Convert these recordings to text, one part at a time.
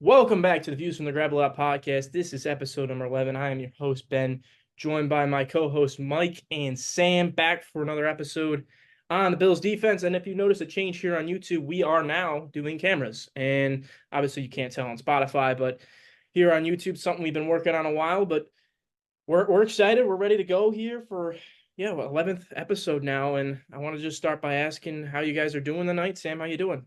Welcome back to the Views from the Grab a Lot podcast. This is episode number 11. I am your host, Ben, joined by my co-hosts, Mike and Sam, back for another episode on the Bills defense. And if you notice a change here on YouTube, we are now doing cameras. And obviously you can't tell on Spotify, but here on YouTube, something we've been working on a while, but we're excited. We're ready to go here for 11th episode now. And I want to just start by asking how you guys are doing tonight. Sam, how you doing?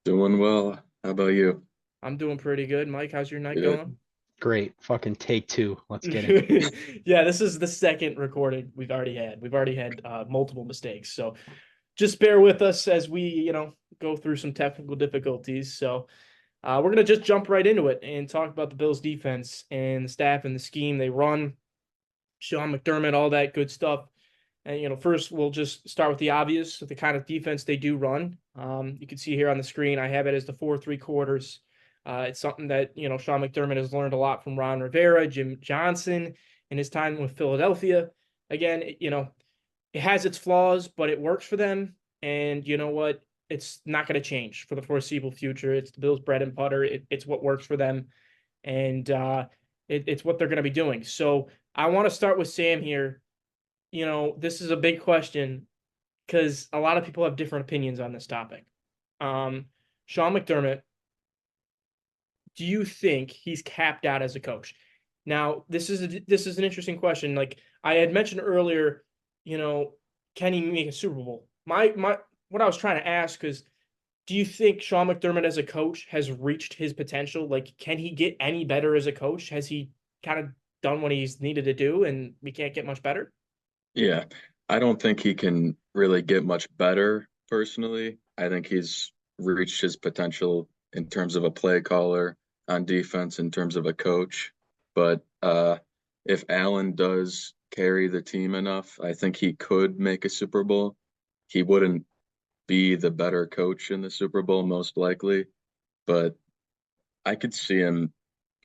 Doing well. How about you? I'm doing pretty good. Mike, how's your night Good. going? Great. Fucking take two. Let's get it. Yeah, this is the second recording we've already had. We've already had multiple mistakes. So just bear with us as we, go through some technical difficulties. So we're going to just jump right into it and talk about the Bills defense and the staff and the scheme they run, Sean McDermott, all that good stuff. And, first we'll just start with the obvious, with the kind of defense they do run. You can see here on the screen, I have it as the 4-3 quarters. It's something that, Sean McDermott has learned a lot from Ron Rivera, Jim Johnson, in his time with Philadelphia. Again, it has its flaws, but it works for them. And you know what? It's not going to change for the foreseeable future. It's the Bills' bread and butter. It's what works for them. And it's what they're going to be doing. So I want to start with Sam here. This is a big question because a lot of people have different opinions on this topic. Sean McDermott, do you think he's capped out as a coach? Now, this is an interesting question. Like I had mentioned earlier, can he make a Super Bowl? My what I was trying to ask is, do you think Sean McDermott as a coach has reached his potential? Like, can he get any better as a coach? Has he kind of done what he's needed to do, and we can't get much better? Yeah, I don't think he can really get much better personally. I think he's reached his potential in terms of a play caller on defense, in terms of a coach. But if Allen does carry the team enough, I think he could make a Super Bowl. He wouldn't be the better coach in the Super Bowl, most likely, but I could see him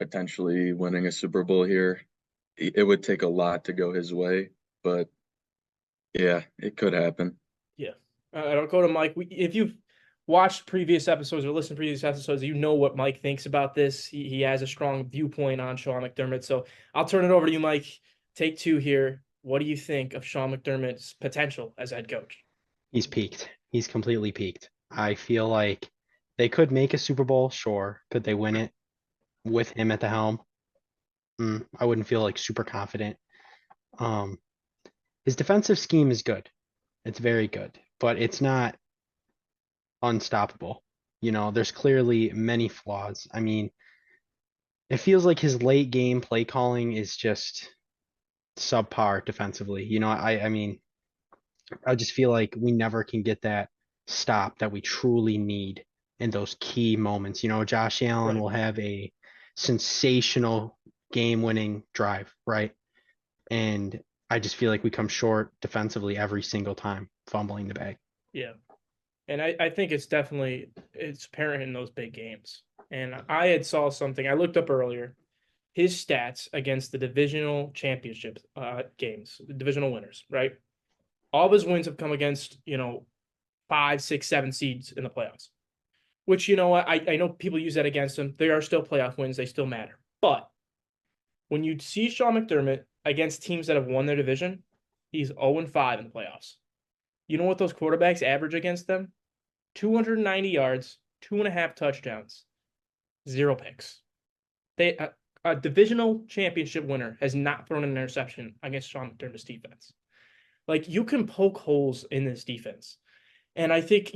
potentially winning a Super Bowl here. It would take a lot to go his way, but yeah, it could happen. Yeah. I don't go to Mike. If you've watched previous episodes or listened to previous episodes, you know what Mike thinks about this. He has a strong viewpoint on Sean McDermott. So I'll turn it over to you, Mike. Take two here. What do you think of Sean McDermott's potential as head coach? He's peaked. He's completely peaked. I feel like they could make a Super Bowl, sure. Could they win it with him at the helm? I wouldn't feel like super confident. Um, his defensive scheme is good. It's very good, but it's not unstoppable. There's clearly many flaws. I mean, it feels like his late game play calling is just subpar defensively. I mean, I just feel like we never can get that stop that we truly need in those key moments. Josh Allen Right. will have a sensational game-winning drive, right? And I just feel like we come short defensively every single time, fumbling the bag. Yeah. And I think it's apparent in those big games. And I had saw something I looked up earlier. His stats against the divisional championship games, the divisional winners, right? All of his wins have come against, 5, 6, 7 seeds in the playoffs. Which, you know what, I know people use that against him. They are still playoff wins, they still matter. But when you see Sean McDermott against teams that have won their division, he's 0-5 in the playoffs. You know what those quarterbacks average against them? 290 yards, 2.5 touchdowns, 0 picks. A divisional championship winner has not thrown an interception against Sean McDermott's defense. Like, you can poke holes in this defense. And I think,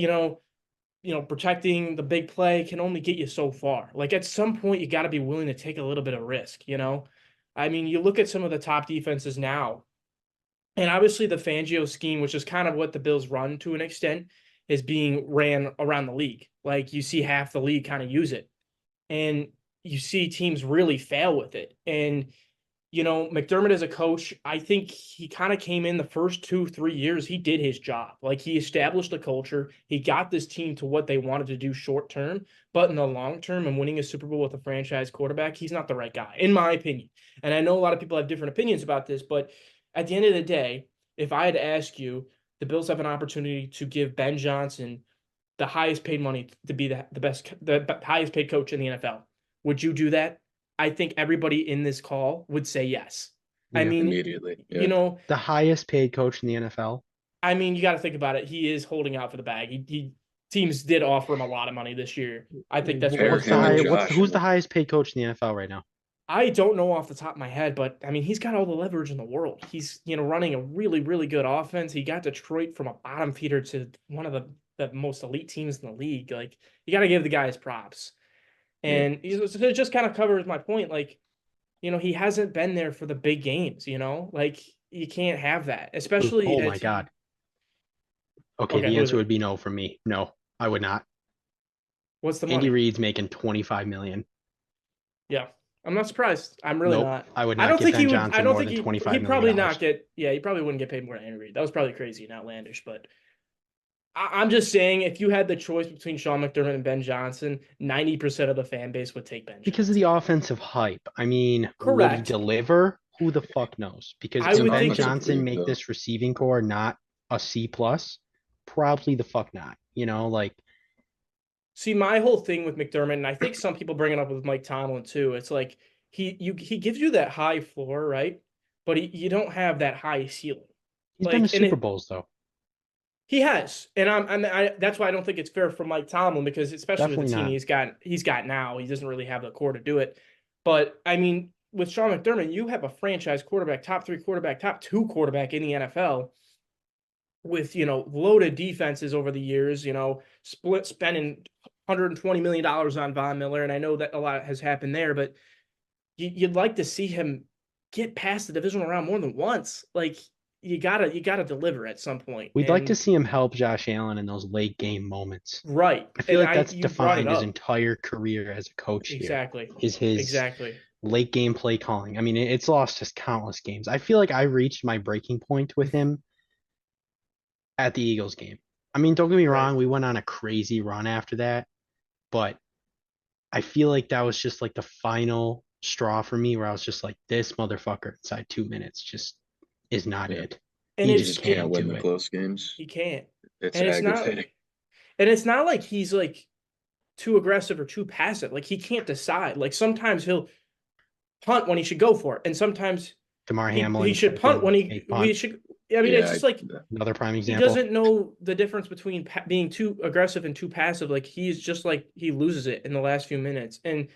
protecting the big play can only get you so far. Like, at some point, you got to be willing to take a little bit of risk. I mean, you look at some of the top defenses now, and obviously the Fangio scheme, which is kind of what the Bills run to an extent, is being ran around the league. Like, you see half the league kind of use it. And you see teams really fail with it. And McDermott as a coach, I think he kind of came in the first 2, 3 years. He did his job. Like, he established a culture. He got this team to what they wanted to do short term, but in the long term and winning a Super Bowl with a franchise quarterback, he's not the right guy, in my opinion. And I know a lot of people have different opinions about this, but at the end of the day, if I had to ask you, the Bills have an opportunity to give Ben Johnson the highest paid money to be the highest paid coach in the NFL. Would you do that? I think everybody in this call would say yes. I Yeah. mean, Immediately. you Yeah. know, The highest paid coach in the NFL. I mean, you got to think about it. He is holding out for the bag. Teams did offer him a lot of money this year. I think that's Pair fair What's the him and high? for. What's the, Josh who's the Allen. highest paid coach in the NFL right now? I don't know off the top of my head, but I mean, he's got all the leverage in the world. He's, running a really, really good offense. He got Detroit from a bottom feeder to one of the most elite teams in the league. Like, you got to give the guy his props. Yeah. And it just kind of covers my point. Like, he hasn't been there for the big games, like you can't have that, especially Oh a my team. God. Okay, Okay, the who is answer would it? be no from me. No, I would not. What's the Andy money? Reid's making 25 million. Yeah. I'm not surprised. I'm really Nope, not. I would I not don't give think he Ben would. I Johnson don't more think than he 25 he'd million probably not dollars. get. Yeah, he probably wouldn't get paid more than Henry Reid. That was probably crazy and outlandish. But I'm just saying, if you had the choice between Sean McDermott and Ben Johnson, 90% of the fan base would take Ben Because of Johnson. the offensive hype. I mean, would he Correct. deliver? Who the fuck knows? Because I It's can an would Ben think. offensive Johnson freak, make though. this receiving core not a C plus? Probably the fuck not. Like See, my whole thing with McDermott, and I think some people bring it up with Mike Tomlin too. It's like he gives you that high floor, right? But you don't have that high ceiling. he's been to Like, and Super Bowls though. he has, and that's why I don't think it's fair for Mike Tomlin, because especially with Definitely the team not. he's got now, he doesn't really have the core to do it. But I mean, with Sean McDermott, you have a franchise quarterback, top three quarterback, top two quarterback in the NFL, with loaded defenses over the years. Spending $120 million on Von Miller, and I know that a lot has happened there, but you'd like to see him get past the divisional round more than once. Like, you gotta deliver at some point. We'd like to And see him help Josh Allen in those late game moments. right. I feel And like that's you brought it defined his up. entire career as a coach here. Exactly. Is his Exactly. late game play calling. I mean, it's lost us countless games. I feel like I reached my breaking point with him at the Eagles game. I mean, don't get me Right. wrong, we went on a crazy run after that, but I feel like that was just like the final straw for me where I was just like, this motherfucker inside 2 minutes just is not Yeah. it. And He You just just it's can't can't win do the it. close games. he can't. It's And it's not aggravating. and it's not like he's like too aggressive or too passive. Like, he can't decide. Like, sometimes he'll punt when he should go for it, and sometimes DeMar he Hamlin should punt fucking when fake we punt. should. I mean, it's Yeah. just like Another prime he example. doesn't know the difference between being too aggressive and too passive. Like, he's just like, he loses it in the last few minutes. And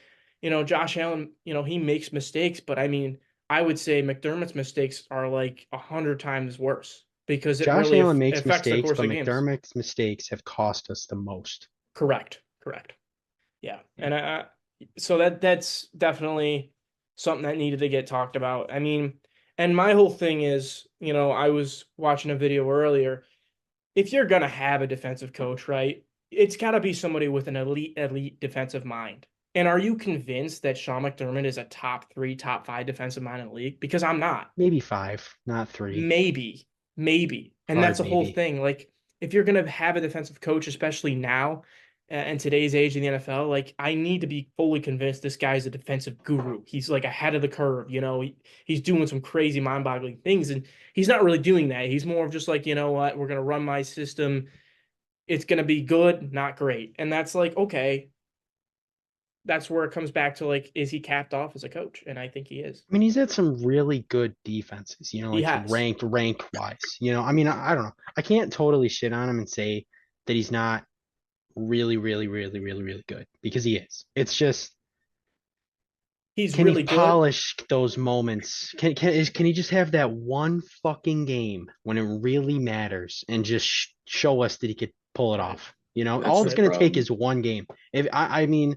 Josh Allen, he makes mistakes, but I mean, I would say McDermott's mistakes are like 100 times worse, because it Josh really Allen makes affects the mistakes, course but of games. McDermott's mistakes have cost us the most. Correct. Yeah. Yeah. And so that's definitely something that needed to get talked about. I mean, and my whole thing is, I was watching a video earlier. If you're gonna have a defensive coach, right, it's got to be somebody with an elite defensive mind. And are you convinced that Sean McDermott is a top three, top five defensive mind in the league? Because I'm not. Maybe 5, not 3. Maybe. And that's Hard the whole maybe. thing. Like, if you're gonna have a defensive coach, especially now, in today's age in the NFL, like, I need to be fully convinced this guy's a defensive guru. He's like ahead of the curve. He's doing some crazy mind-boggling things, and he's not really doing that. He's more of just like, you know what, we're gonna run my system. It's gonna be good, not great. And that's like, okay, that's where it comes back to, like, is he capped off as a coach? And I think he is. I mean, he's had some really good defenses, He like has. rank wise. I mean, I don't know. I can't totally shit on him and say that he's not really, really, really, really, really good, because he is. It's just, He's can he really good. polish those moments? Can he just have that one fucking game when it really matters and just show us that he could pull it Right. off? That's All it's the Right. gonna take problem. is one game. If I mean,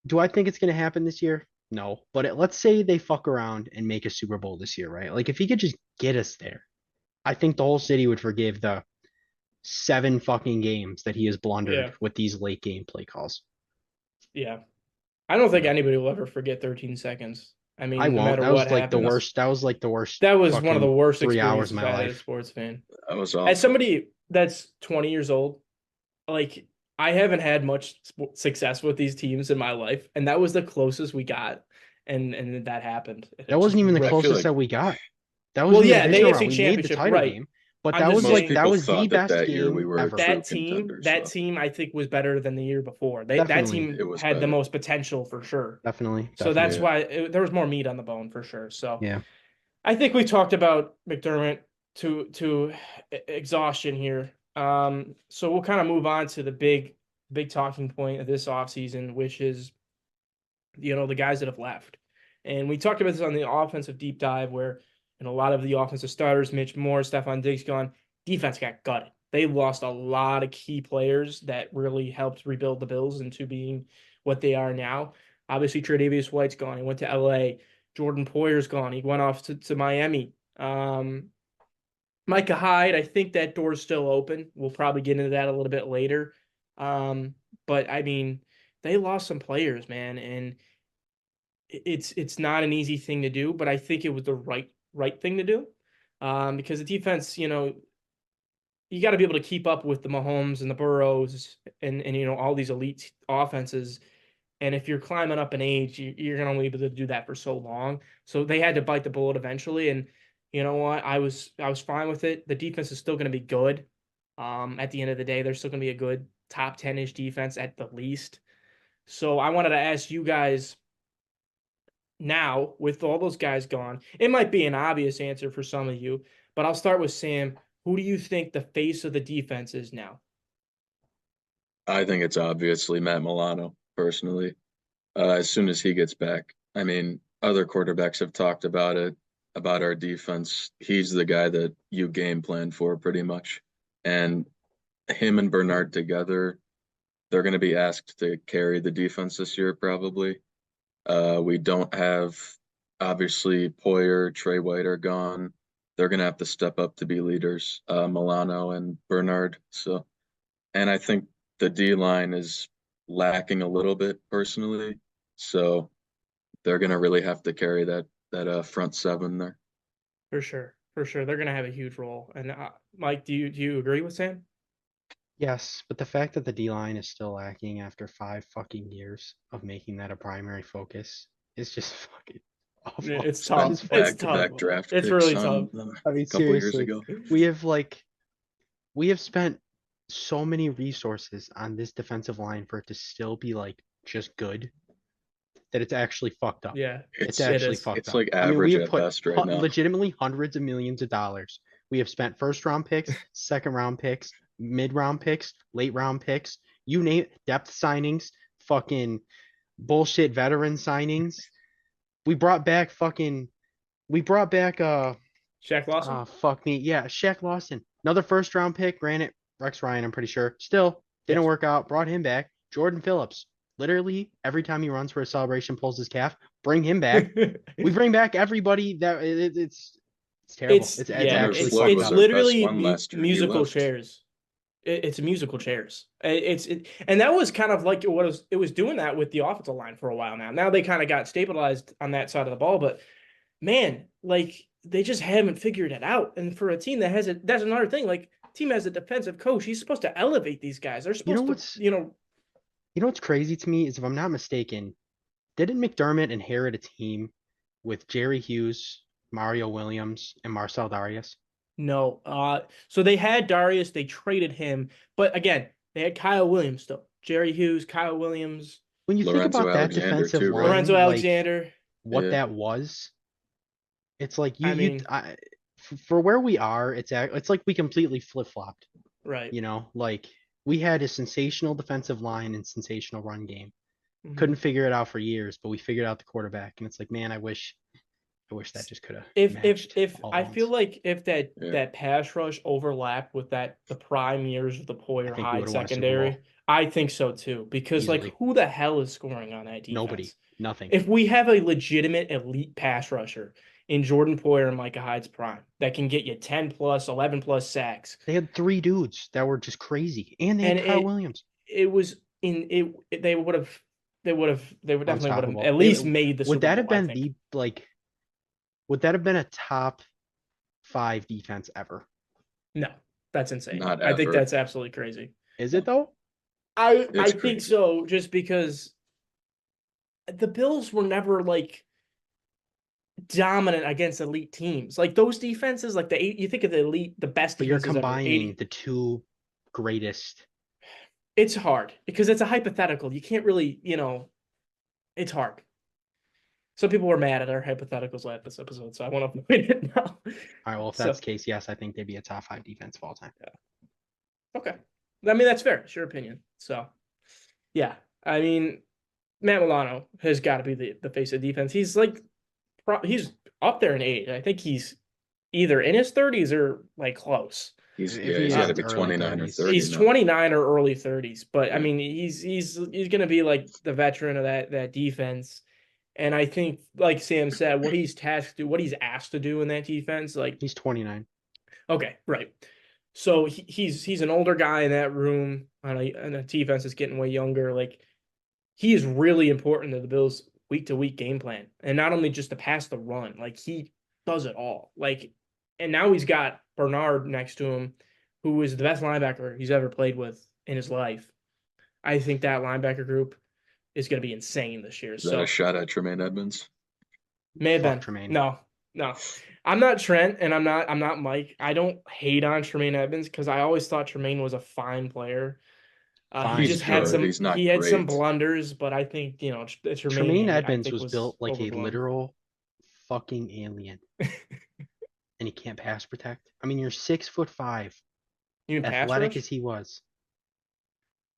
do I think it's gonna happen this year? No, but let's say they fuck around and make a Super Bowl this year, right? Like, if he could just get us there, I think the whole city would forgive the 7 fucking games that he has blundered Yeah. with these late game play calls. Yeah. I don't think Yeah. anybody will ever forget 13 seconds. I I mean, no won't. matter That what was like the happens, worst. That was like the worst that was one of the fucking worst 3 hours of experiences my I had as a life. sports fan. That was As awful. somebody that's 20 years old, like, I haven't had much success with these teams in my life, and that was the closest we got, and that happened. That It just wasn't even the I feel closest like that we got. That was Well, in the yeah, the divisional round. AFC We made the Championship, title right? game, But I'm that just was Most like saying that people was the thought that best that year we game were a ever. true that team, contender. that So team, I think was better than the year before. That Definitely, team it was had the better. most potential for sure. definitely, So that's definitely. Yeah. why there was more meat on the bone for sure. So Yeah. I think we talked about McDermott to exhaustion here. So we'll kind of move on to the big talking point of this offseason, which is the guys that have left. And we talked about this on the offensive deep dive where a lot of the offensive starters, Mitch Moore, Stephon Diggs gone, defense got gutted. They lost a lot of key players that really helped rebuild the Bills into being what they are now. Obviously, Tre'Davious White's gone. He went to LA. Jordan Poyer's gone. He went off to Miami. Micah Hyde, I think that door's still open. We'll probably get into that a little bit later. But I mean, they lost some players, man, and it's not an easy thing to do, but I think it was the right thing to do. Because the defense, you got to be able to keep up with the Mahomes and the Burrows and all these elite offenses. And if you're climbing up in age, you're going to only be able to do that for so long. So they had to bite the bullet eventually. And you know what? I was fine with it. The defense is still going to be good. At the end of the day, they're still going to be a good top 10-ish defense at the least. So I wanted to ask you guys now, with all those guys gone, it might be an obvious answer for some of you, but I'll start with Sam. Who do you think the face of the defense is now? I think it's obviously Matt Milano, personally. As soon as he gets back. I mean, other quarterbacks have talked about it, about our defense. He's the guy that you game plan for pretty much. And him and Bernard together, they're going to be asked to carry the defense this year, probably. We don't have, obviously, Poyer, Trey White are gone. They're going to have to step up to be leaders, Milano and Bernard. So, and I think the D line is lacking a little bit personally. So they're gonna really have to carry that front seven there. For sure. For sure. They're going to have a huge role. And Mike, do you agree with Sam? Yes, but the fact that the D line is still lacking after 5 fucking years of making that a primary focus is just fucking awful. It's It's tough. Spent just It's fucking tough. back-to-back awful. draft It's picks really tough. on them I mean, a couple years seriously, ago. we have spent so many resources on this defensive line for it to still be like just good that it's actually fucked up. Yeah, It's It's it actually is. fucked it's up. like I mean, we average have at put best right now. legitimately hundreds of millions of dollars. We have spent first round picks, second round picks, mid round picks, late round picks, you name it, depth signings, fucking bullshit veteran signings. We brought back fucking we brought back Shaq Lawson? fuck me. Yeah, Shaq Lawson. Another first round pick, granted, Rex Ryan, I'm pretty sure. Still didn't Yes. work out. Brought him back. Jordan Phillips. Literally every time he runs for a celebration, pulls his calf. Bring him back. We bring back everybody that it's terrible. It's It's yeah, Leonard actually it's Floyd fucked it's was up. our best literally one last year. He musical left. chairs. It's musical chairs. And that was kind of like it was doing that with the offensive line for a while now. Now they kind of got stabilized on that side of the ball, but man, like they just haven't figured it out. And for a team that has it, that's another thing. Like team has a defensive coach, he's supposed to elevate these guys. They're You know supposed to, what's crazy to me is if I'm not mistaken, didn't McDermott inherit a team with Jerry Hughes, Mario Williams, and Marcel Darius? no. So they had Darius, they traded him, but again, they had Kyle Williams still. Jerry Hughes, Kyle Williams, When you think Lorenzo about that Alexander defensive too, right? Lorenzo line, like Alexander. what Yeah. that was, it's like I mean, for where we are, it's like we completely flip-flopped, right. like we had a sensational defensive line and sensational run game. Mhm. Couldn't figure it out for years, but we figured out the quarterback, and it's like, man, I wish that just could have If matched if all at I feel once. like if that Yeah. that pass rush overlapped with the prime years of the I Poyer think we Hyde would have won a Super Bowl secondary, I think so too. Because like easily. who the hell is scoring on that Nobody, defense? nothing. If we have a legitimate elite pass rusher in Jordan Poyer and Micah Hyde's prime that can get you 10 plus, 11 plus sacks, They had three dudes that were just crazy, and they had and Kyle it Williams, it was in it they would definitely would have unstoppable. at least made the Would Super that Bowl, have I been think. the like? Would that have been a top five defense ever? No, that's insane. Not I think ever. that's absolutely crazy. Is it though? I It's think crazy. so, just because the Bills were never like dominant against elite teams. Like those defenses, like you think of the elite, the best But you're defenses ever. combining 80. the two greatest. It's hard because it's a hypothetical. You can't really, it's hard. Some people were mad at our hypotheticals last this episode, so I want to avoid it now. All right, well, if that's So, the case, yes, I think they'd be a top 5 defense of all time. okay. I mean, that's fair. It's your opinion. So, yeah. I mean, Matt Milano has got to be the face of defense. He's like, he's up there in age. I think he's either in his 30s or like close. He's If he got to isn't be early 29 or 30s. 30 He's now. 29 or early 30s, but I Yeah. mean, he's gonna be like the veteran of that defense. And I think, like Sam said, what he's tasked to do, what he's asked to do in that defense, like, He's 29. okay, right. So he's an older guy in that room on a defense that's getting way younger. Like, he is really important to the Bills' week to week game plan, and not only just to pass the run, like he does it all. Like, and now he's got Bernard next to him, who is the best linebacker he's ever played with in his life. I think that linebacker group is going to be insane this year. Is that a So shot at Tremaine Edmonds? may have Fuck been Tremaine. no. I'm not Trent, and I'm not Mike. I don't hate on Tremaine Evans because I always thought Tremaine was a fine player. He Fine, just He's had sure. good. some He's not he had some great. blunders, but I think Tremaine Tremaine I Edmonds think was was built like a overblown. literal fucking alien, and he can't pass protect. I mean, you're 6'5", You mean pass athletic rush? as he was.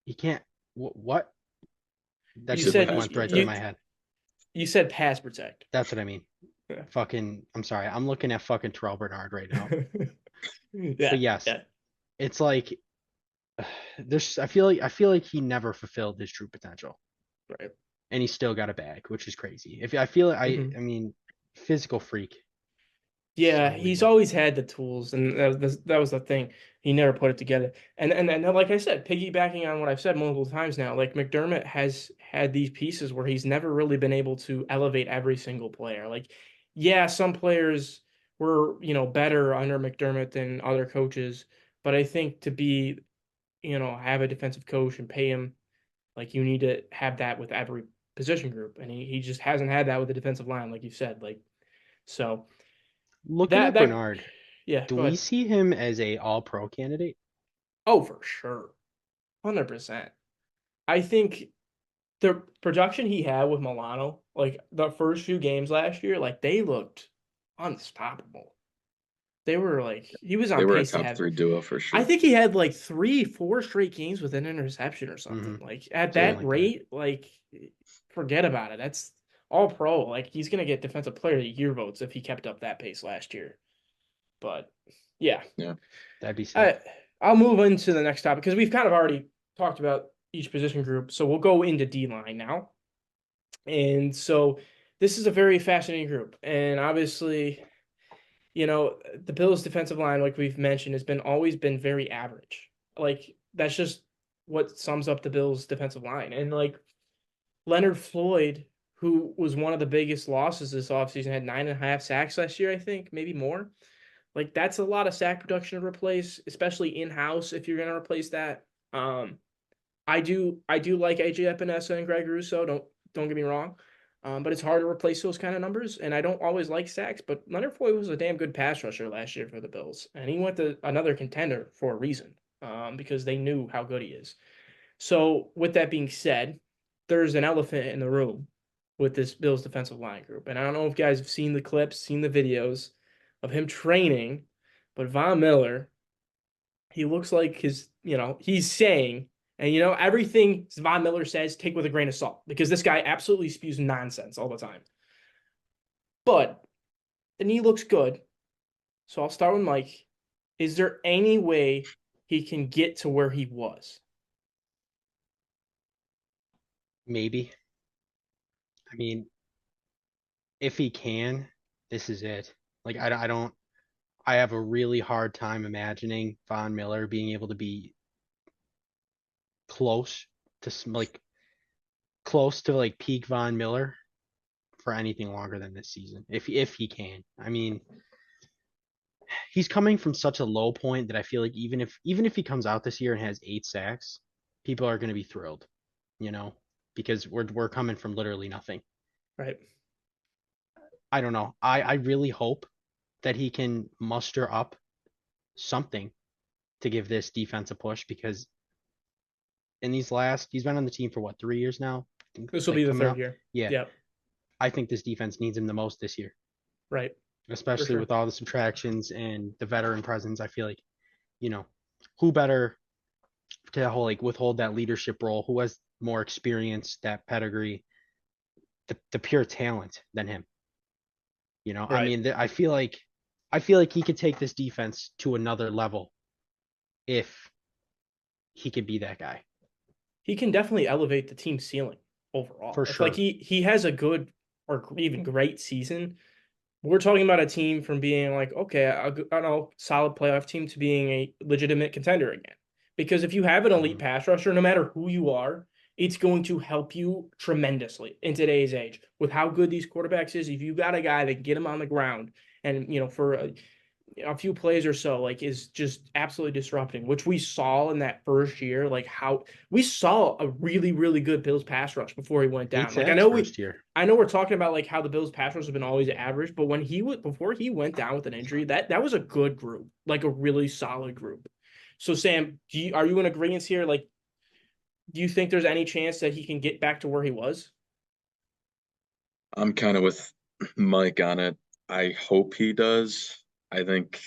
He can't. What? That You He's a just said pass went right through my protect. head. you said pass protect. That's what I mean. Yeah. Fucking. I'm sorry. I'm looking at fucking Terrell Bernard right now. Yeah, But yes, yeah, it's like there's. I feel like he never fulfilled his true potential, right. and he still got a bag, which is crazy. If I feel Mhm. I mean, physical freak. Just Yeah, he's unbelievable. always had the tools, and that was the thing. He never put it together. And like I said, piggybacking on what I've said multiple times now, like McDermott has had these pieces where he's never really been able to elevate every single player. Like, yeah, some players were, better under McDermott than other coaches, but I think to be, have a defensive coach and pay him, like you need to have that with every position group, and he just hasn't had that with the defensive line, like you said. Like, so Looking that at that Bernard, yeah, do go we ahead. see him as a All-Pro candidate? Oh, for sure. 100%. I think the production he had with Milano, like the first few games last year, like they looked unstoppable. They were like he was They on were a pace to top have 3 duo for I sure. think he had like 3, 4 straight games with an interception or Mm-hmm. something. Like at Something that like that. rate, like forget about it. That's all pro. Like he's gonna get defensive player of the year votes if he kept up that pace last year. But yeah. Yeah. That'd be sick. I I'll move into the next topic because we've kind of already talked about each position group. So we'll go into D line now. And so this is a very fascinating group. And obviously, the Bills defensive line, like we've mentioned, has been always been very average. Like that's just what sums up the Bills defensive line. And like Leonard Floyd, who was one of the biggest losses this offseason, had 9.5 sacks last year, I think, maybe more. Like that's a lot of sack production to replace, especially in house if you're gonna replace that. Um, I do like AJ Epinesa and Greg Russo. Don't get me wrong, but it's hard to replace those kind of numbers. And I don't always like sacks, but Leonard Floyd was a damn good pass rusher last year for the Bills, and he went to another contender for a reason, because they knew how good he is. So with that being said, there's an elephant in the room with this Bills defensive line group, and I don't know if you guys have seen the clips, seen the videos of him training, but Von Miller, he looks like he's saying, and everything Von Miller says, take with a grain of salt, because this guy absolutely spews nonsense all the time. But the knee looks good. So I'll start with Mike. Is there any way he can get to where he was? Maybe. I mean, if he can, this is it. Like I don't. I have a really hard time imagining Von Miller being able to be close like close to like peak Von Miller for anything longer than this season. If he can. I mean, he's coming from such a low point that I feel like even if he comes out this year and has 8 sacks, people are going to be thrilled, you know, because we're coming from literally nothing. Right. I don't know. I really hope that he can muster up something to give this defense a push because he's been on the team for what, 3 years now? This will Like be the coming third up. year. Yeah. Yep. I think this defense needs him the most this year, Right. For especially sure. with all the subtractions and the veteran presence. I feel like, you know, who better to withhold that leadership role, who has more experience, that pedigree, the pure talent than him. I Right. mean, I feel like he could take this defense to another level if he could be that guy He can definitely elevate the team ceiling overall. for If like sure. he has a good or even great season, we're talking about a team from being like, okay, I don't know, solid playoff team to being a legitimate contender again. Because if you have an elite Mhm. pass rusher, no matter who you are, it's going to help you tremendously in today's age with how good these quarterbacks is. If you got a guy that can get him on the ground and for a few plays or so, like is just absolutely disrupting, which we saw in that first year, like how we saw a really, really good Bills pass rush before he went Eight down. Like sacks first year. I know we're talking about like how the Bills pass rush have been always average, but when he was before he went down with an injury, that was a good group, like a really solid group. So Sam, are you in agreement here? Like, do you think there's any chance that he can get back to where he was? I'm kind of with Mike on it. I hope he does. I think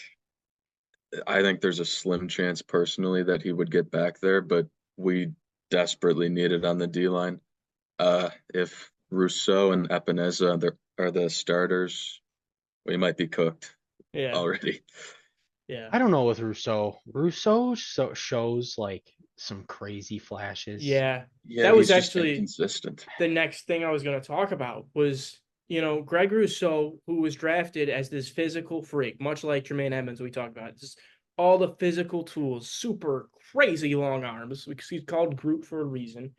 I think there's a slim chance personally that he would get back there, but we desperately need it on the D line. If Rousseau and Epineza are the starters, we might be cooked Yeah, already. yeah, I don't know with Rousseau. Rousseau shows like some crazy flashes. yeah. Yeah, That was he's just actually inconsistent. the next thing I was going to talk about was, Greg Rousseau, who was drafted as this physical freak, much like Jermaine Edmonds we talked about. Just all the physical tools, super crazy long arms, because he's called Groot for a reason.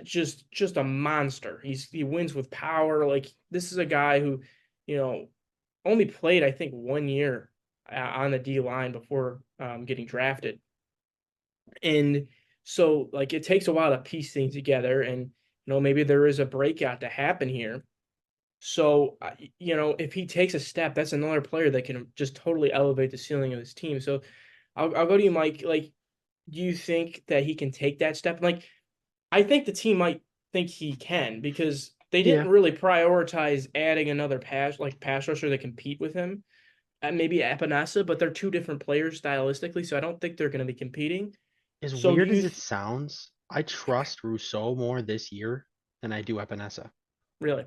Just a monster. He wins with power. Like this is a guy who, you know, only played I think 1 year on the D line before getting drafted, and so like it takes a while to piece things together, and maybe there is a breakout to happen here. So if he takes a step, that's another player that can just totally elevate the ceiling of this team. So I'll go to you, Mike. Like, do you think that he can take that step? Like, I think the team might think he can because they Yeah. didn't really prioritize adding another pass rusher to compete with him. Maybe Epinesa, but they're two different players stylistically, so I don't think they're going to be competing. As So do weird as you it sounds, I trust Rousseau more this year than I do Epinesa. really?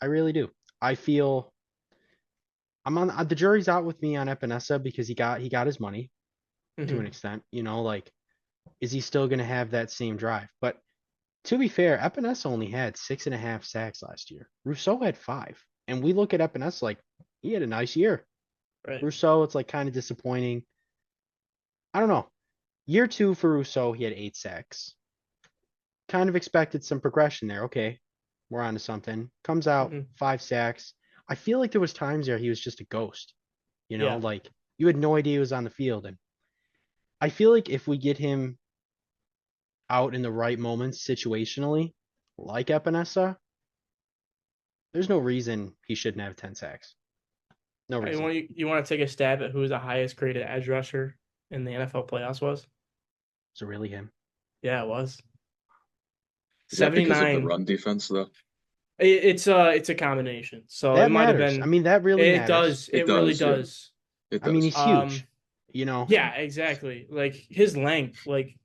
I really do. I feel the jury's out with me on Epinesa because he got his money to an Hmm. extent. Like, is he still going to have that same drive? But to be fair, Epinesa only had 6.5 sacks last year. Rousseau had 5, and we look at Epinesa like he had a nice year. Right. Rousseau, it's like kind of disappointing. I don't know. Year 2 for Rousseau, he had 8 sacks. Kind of expected some progression there. Okay, we're on to something. Comes out Hmm. 5 sacks. I feel like there was times there he was just a ghost. Yeah. Like you had no idea he was on the field, and I feel like if we get him out in the right moments situationally, like Epinesa, there's no reason he shouldn't have 10 sacks. No You reason. want you want to take a stab at who the highest graded edge rusher in the NFL playoffs was? Is it really him? Yeah, it was Is that because of the 79. run defense, though? It's a combination. So it That might have matters. I been. mean, that really It matters. does. It It really does, yeah, does. it I mean, does. he's huge. Um, You know, yeah, exactly. Like his length, like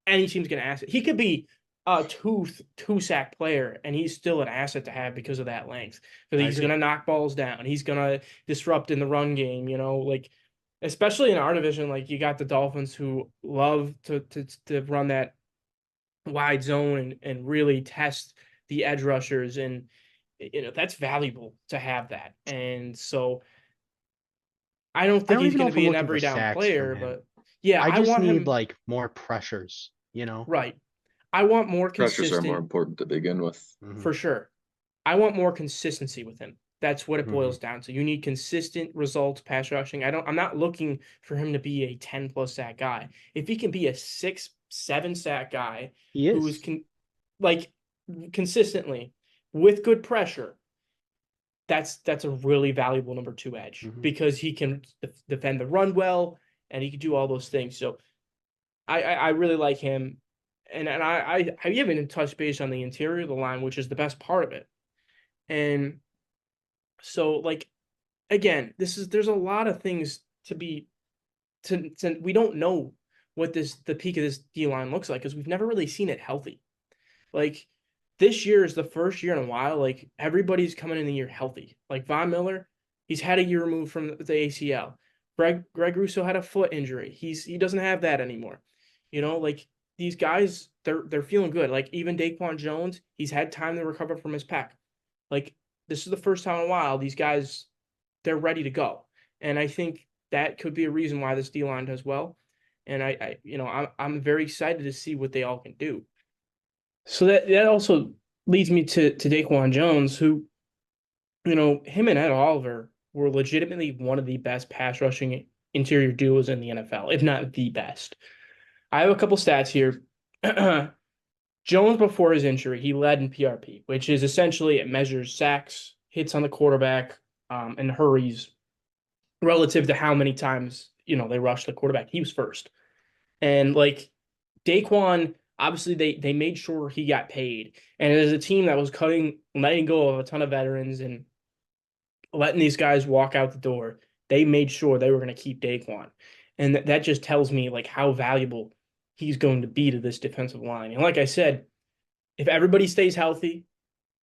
any team's gonna ask it. He could be a two sack player, and he's still an asset to have because of that length. Because I he's agree. gonna knock balls down. He's gonna disrupt in the run game. Like especially in our division, like you got the Dolphins who love to run that wide zone and really test the edge rushers, and that's valuable to have that. And so I don't I think don't he's even know going to if I'm be an looking for every down sacks from player, him. but yeah, I I just want need him like more pressures. right. I want more Pressures are more consistent important to begin with. Hmm. for sure. I want more consistency with him. That's what it Hmm. boils down to. You need consistent results pass rushing. I'm not looking for him to be a 10 plus sack guy. If he can be a 6, 7 sack guy He who is is. like consistently with good pressure, that's a really valuable number 2 edge Mhm. because he can defend the run well and he can do all those things. So I really like him. And I even touched base on the interior of the line, which is the best part of it. And so like again, there's a lot of things to we don't know what the peak of this D line looks like because we've never really seen it healthy. Like this year is the first year in a while. Like everybody's coming in the year healthy. Like Von Miller, he's had a year removed from the ACL. Greg Russo had a foot injury. He doesn't have that anymore. Like these guys, they're feeling good. Like even Daquan Jones, he's had time to recover from his pec. Like this is the first time in a while these guys they're ready to go, and I think that could be a reason why this D line does well. And I'm very excited to see what they all can do. So that also leads me to Daquan Jones, who, him and Ed Oliver were legitimately one of the best pass rushing interior duos in the NFL, if not the best. I have a couple stats here. Jones, before his injury, he led in PRP, which is essentially it measures sacks, hits on the quarterback, and hurries relative to how many times, they rush the quarterback. He was first. And like Daquan, obviously they made sure he got paid. And as a team that was letting go of a ton of veterans and letting these guys walk out the door, they made sure they were going to keep Daquan. And that just tells me like how valuable he's going to be to this defensive line. And like I said, if everybody stays healthy,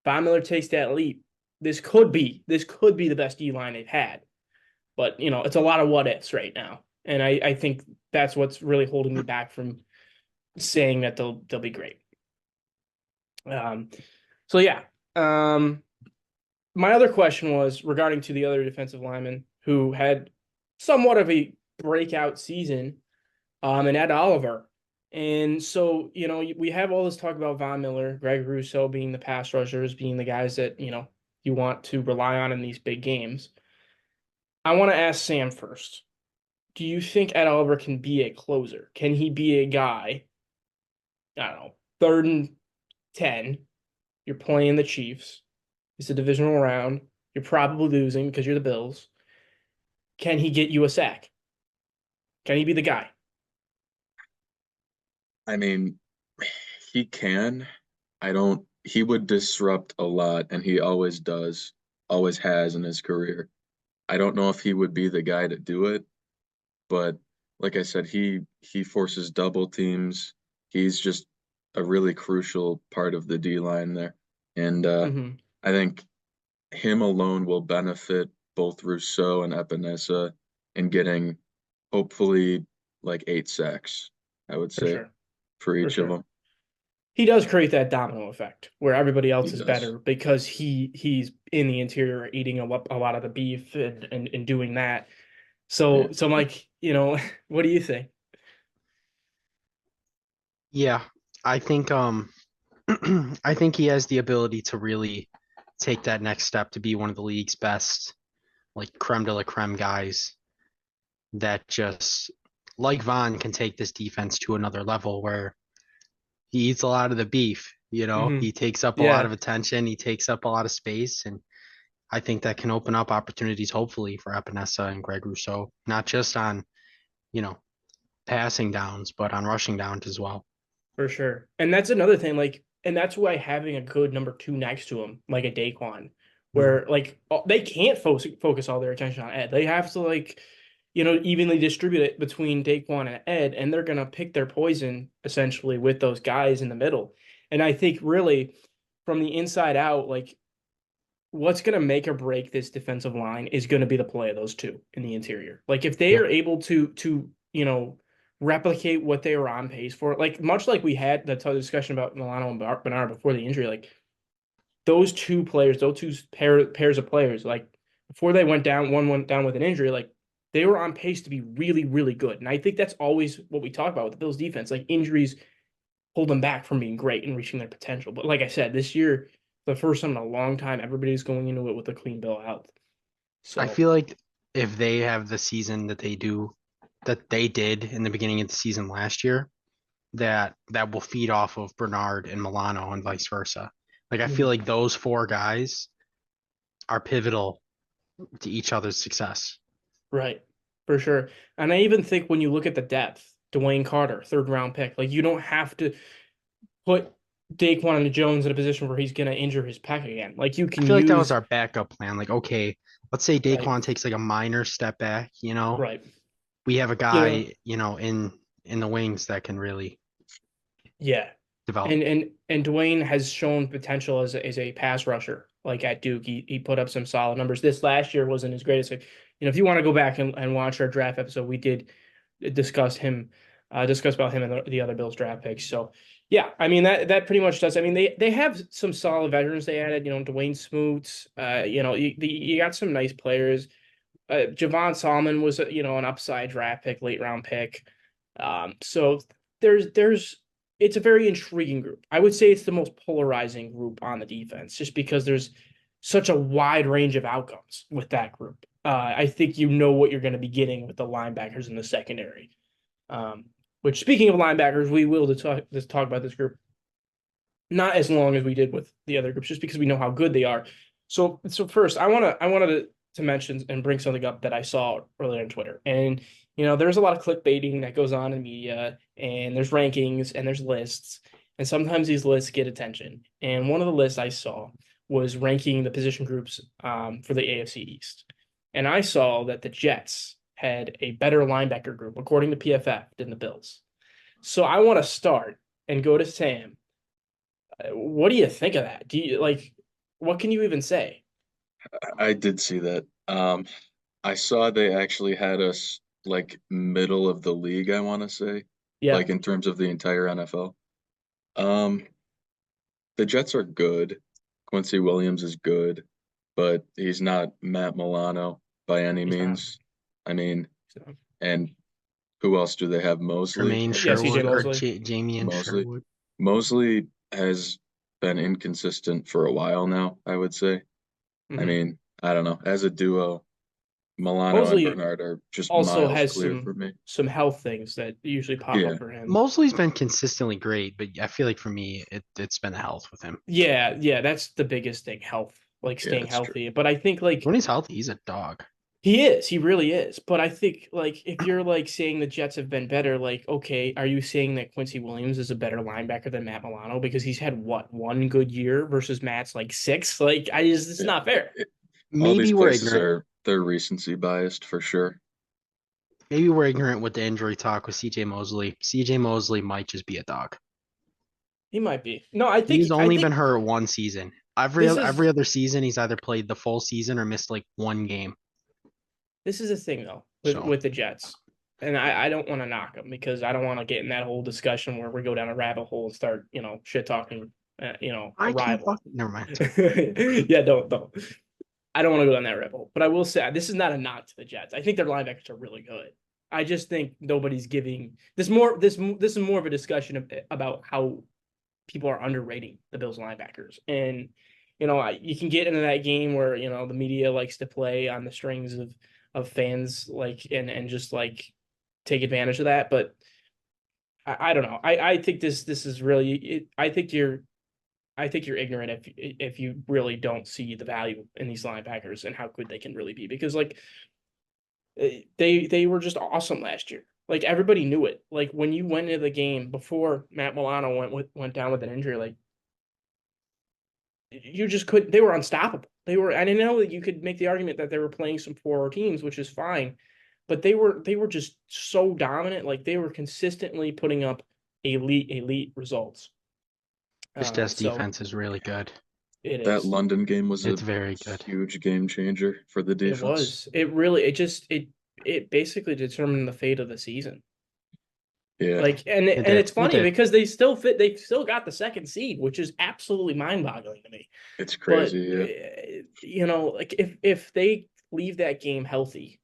Von Miller takes that leap, this could be the best D line they've had. But it's a lot of what ifs right now. And I think that's what's really holding me back from saying that they'll be great. Um, so yeah. My other question was regarding to the other defensive lineman who had somewhat of a breakout season, and Ed Oliver. And so, we have all this talk about Von Miller, Greg Russo being the pass rushers, being the guys that, you want to rely on in these big games. I want to ask Sam first. Do you think Ed Oliver can be a closer? Can he be a guy, I don't know, 3rd and 10, you're playing the Chiefs, it's a divisional round, you're probably losing because you're the Bills. Can he get you a sack? Can he be the guy? I mean, he can. I don't, he would disrupt a lot, and he always does, always has in his career. I don't know if he would be the guy to do it, but like I said, he forces double teams. He's just a really crucial part of the D line there. And Mm-hmm. I think him alone will benefit both Rousseau and Epinesa in getting hopefully like 8 sacks, I would For say, sure. for For each of sure. them. He does create that domino effect where everybody He else is does. better because he's in the interior eating a lot of the beef and doing that. Yeah. So I'm like, what do you think? Yeah, I think I think he has the ability to really take that next step to be one of the league's best, like creme de la creme guys that just like Von can take this defense to another level where he eats a lot of the beef, Mm-hmm. he takes up a lot Yeah, of attention, he takes up a lot of space, and I think that can open up opportunities hopefully for Epinesa and Greg Rousseau, not just on, you know, passing downs, but on rushing downs as well. for sure. And that's another thing, like, and that's why having a good number 2 next to him, like a Daquan, Mhm. where like they can't focus all their attention on Ed. They have to like, evenly distribute it between Daquan and Ed, and they're gonna pick their poison essentially with those guys in the middle. And I think really from the inside out, like what's going to make or break this defensive line is going to be the play of those two in the interior. Like if they Yeah. are able to replicate what they were on pace for, like much like we had the discussion about Milano and Bernard before the injury, like those two players, those two pairs of players, like before they went down, one went down with an injury, like they were on pace to be really, really good. And I think that's always what we talk about with the Bills defense. Like injuries hold them back from being great and reaching their potential. But like I said, this year, the first time in a long time, everybody's going into it with a clean bill of health. I So, feel like if they have the season that they did in the beginning of the season last year, that will feed off of Bernard and Milano and vice versa. Like I feel mhm. like those four guys are pivotal to each other's success. Right. For sure. And I even think when you look at the depth, Dwayne Carter, third round pick, like you don't have to put Daquan Jones in a position where he's going to injure his pec again. Like you I can feel like that was use, our backup plan. Like, okay, let's say right, Daquan takes like a minor step back, right. we have a You know, guy, in the wings that can really yeah. develop. And Dwayne has shown potential as a pass rusher. Like at Duke, he put up some solid numbers. This last year wasn't his greatest. Like, if you want to go back and watch our draft episode, we did discuss him, discuss about him and the other Bills draft picks. So yeah, I mean that pretty much does. I mean they have some solid veterans they added. Dwayne Smoots. You got some nice players. Javon Solomon was an upside draft pick, late round pick. So there's it's a very intriguing group. I would say it's the most polarizing group on the defense, just because there's such a wide range of outcomes with that group. I think you know what you're going to be getting with the linebackers in the secondary. Um, which, speaking of linebackers, we will talk about this group not as long as we did with the other groups, just because we know how good they are. So first, I wanted to mention and bring something up that I saw earlier on Twitter, and there's a lot of clickbaiting that goes on in media, and there's rankings and there's lists, and sometimes these lists get attention. And one of the lists I saw was ranking the position groups for the AFC East, and I saw that the Jets had a better linebacker group according to PFF than the Bills. So I want to start and go to Sam. What do you think of that? Do you like what can you even say? I did see that. I saw they actually had us like middle of the league, I want to say, Yeah, like in terms of the entire NFL. Um, the Jets are good. Quincy Williams is good, but he's not Matt Milano by any he's not. means. I mean, So, and who else do they have? Mosley, Jermaine I yeah, CJ Sherwood guess. or Mosley. Jamie Mosley. Sherwood. Mosley has been inconsistent for a while now, I would say. I Hmm. mean, I don't know. As a duo, Milano and Mosley Bernard are just also miles has clear for me. some health things that usually pop Yeah, up for him. Mosley's been consistently great, but I feel like for me, it's been the health with him. Yeah, yeah, that's the biggest thing, health, like yeah, staying it's true. healthy. But I think like When he's healthy, he's a dog. he really is. But I think like if you're like saying the Jets have been better, like okay, are you saying that Quincy Williams is a better linebacker than Matt Milano because he's had what one good year versus Matt's like six? Like it's Yeah. not fair. All these Maybe we're places ignorant. are they're recency biased for sure. Maybe we're ignorant with the injury talk with CJ Mosley. CJ Mosley might just be a dog. He might be. No, I think He's I only been think hurt one season. this Every is other season, he's either played the full season or missed like one game. this is a thing though So with the Jets. And I don't want to knock them because I don't want to get in that whole discussion where we go down a rabbit hole and start, shit talking, a I can't rival. fucking. Never mind. Yeah, don't. I don't want to go down that rabbit hole. But I will say this is not a knock to the Jets. I think their linebackers are really good. I just think nobody's giving this is more of a discussion about how people are underrating the Bills linebackers. And you can get into that game where the media likes to play on the strings of fans, like and just like take advantage of that. But I don't know. I think this is really. I think you're ignorant if you really don't see the value in these linebackers and how good they can really be, because like they were just awesome last year. Like everybody knew it. Like when you went into the game before Matt Milano went down with an injury, like you just couldn't. They were unstoppable. They were. I didn't know that you could make the argument that they were playing some poorer teams, which is fine, but they were just so dominant. Like they were consistently putting up elite results. This Jets So defense is really good. it That is. London game was a It's very good. huge game changer for the It defense. was. It really. It basically determined the fate of the season. Yeah, Like, and It and did. it's It funny did. because they still fit. They still got the second seed, which is absolutely mind-boggling to me. it's But crazy. Yeah, like if they leave that game healthy,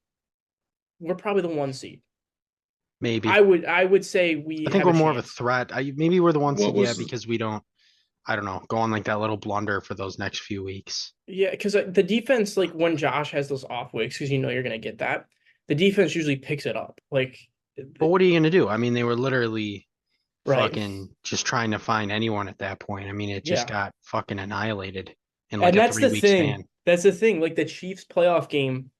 we're probably the one seed. I Maybe. would I would say we I think have we're a more of a chance. threat. Maybe we're the one what seed, yeah, was because we don't. I don't know. Go on like that little blunder for those next few weeks. Yeah, because the defense, like when Josh has those off weeks, because you're gonna get that, the defense usually picks it up. Like, But what are you gonna do? I mean, they were literally right? fucking just trying to find anyone at that point. I mean, it just Yeah. got fucking annihilated. in like And a that's the 3 week thing. span. That's the thing. Like the Chiefs playoff game,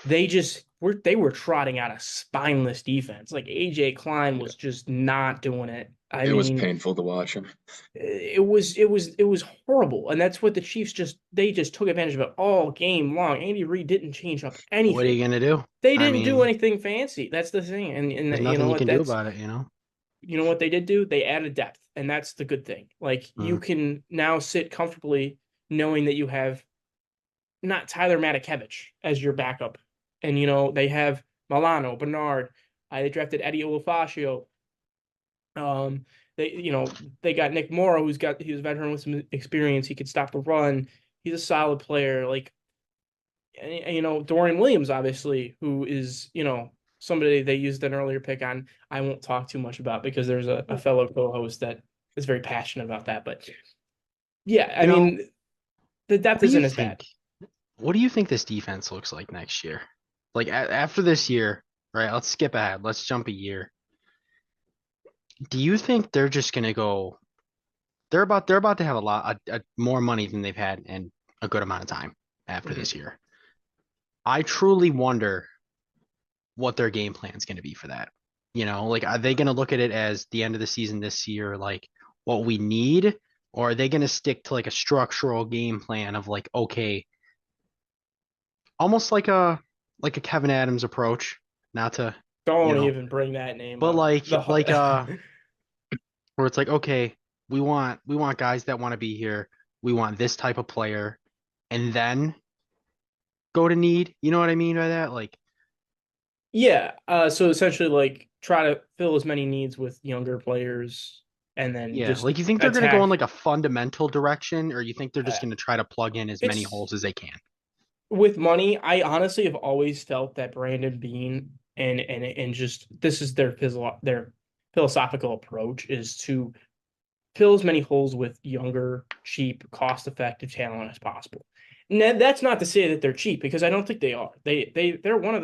they were trotting out a spineless defense. Like AJ Klein Yeah. was just not doing it. I It was mean, painful to watch him. it was horrible. And that's what the Chiefs they just took advantage of it all game long. Andy Reid didn't change up What are anything. you gonna do? They I didn't do mean, anything fancy. That's the thing. And there's you know nothing you what? can do about it, you know? You know what they did do? They added depth, and that's the good thing. Like you Mm. can now sit comfortably knowing that you have not Tyler Matakevich as your backup. And they have Milano, Bernard. They drafted Eddie Olafascio. Um, they got Nick Morrow, he was a veteran with some experience. He could stop the run. He's a solid player. Like, and, Dorian Williams, obviously, who is somebody they used an earlier pick on. I won't talk too much about because there's a fellow co-host that is very passionate about that. But yeah, I You know, mean, the depth what do you isn't as bad. think? What do you think this defense looks like next year? Like after this year, right? Let's skip ahead. Let's jump a year. Do you think they're just gonna go? They're about to have a more money than they've had in a good amount of time after Mhm. this year. I truly wonder what their game plan is going to be for that. Like are they going to look at it as the end of the season this year, like what we need, or are they going to stick to like a structural game plan of like, okay, almost like a Kevin Adams approach, not to, you Don't know, even bring that name but up. like where it's like, okay, we want guys that want to be here. We want this type of player, and then go to need. You know what I mean by that? Like, Yeah. So essentially, like, try to fill as many needs with younger players, and then yeah, just like you think they're gonna go in attack. like a fundamental direction, or you think they're Uh, just gonna try to plug in as many it's holes as they can? with money. I honestly have always felt that Brandon Bean and just this is their philosophical approach is to fill as many holes with younger, cheap, cost-effective talent as possible. Now, that's not to say that they're cheap because I don't think they are. They've been one of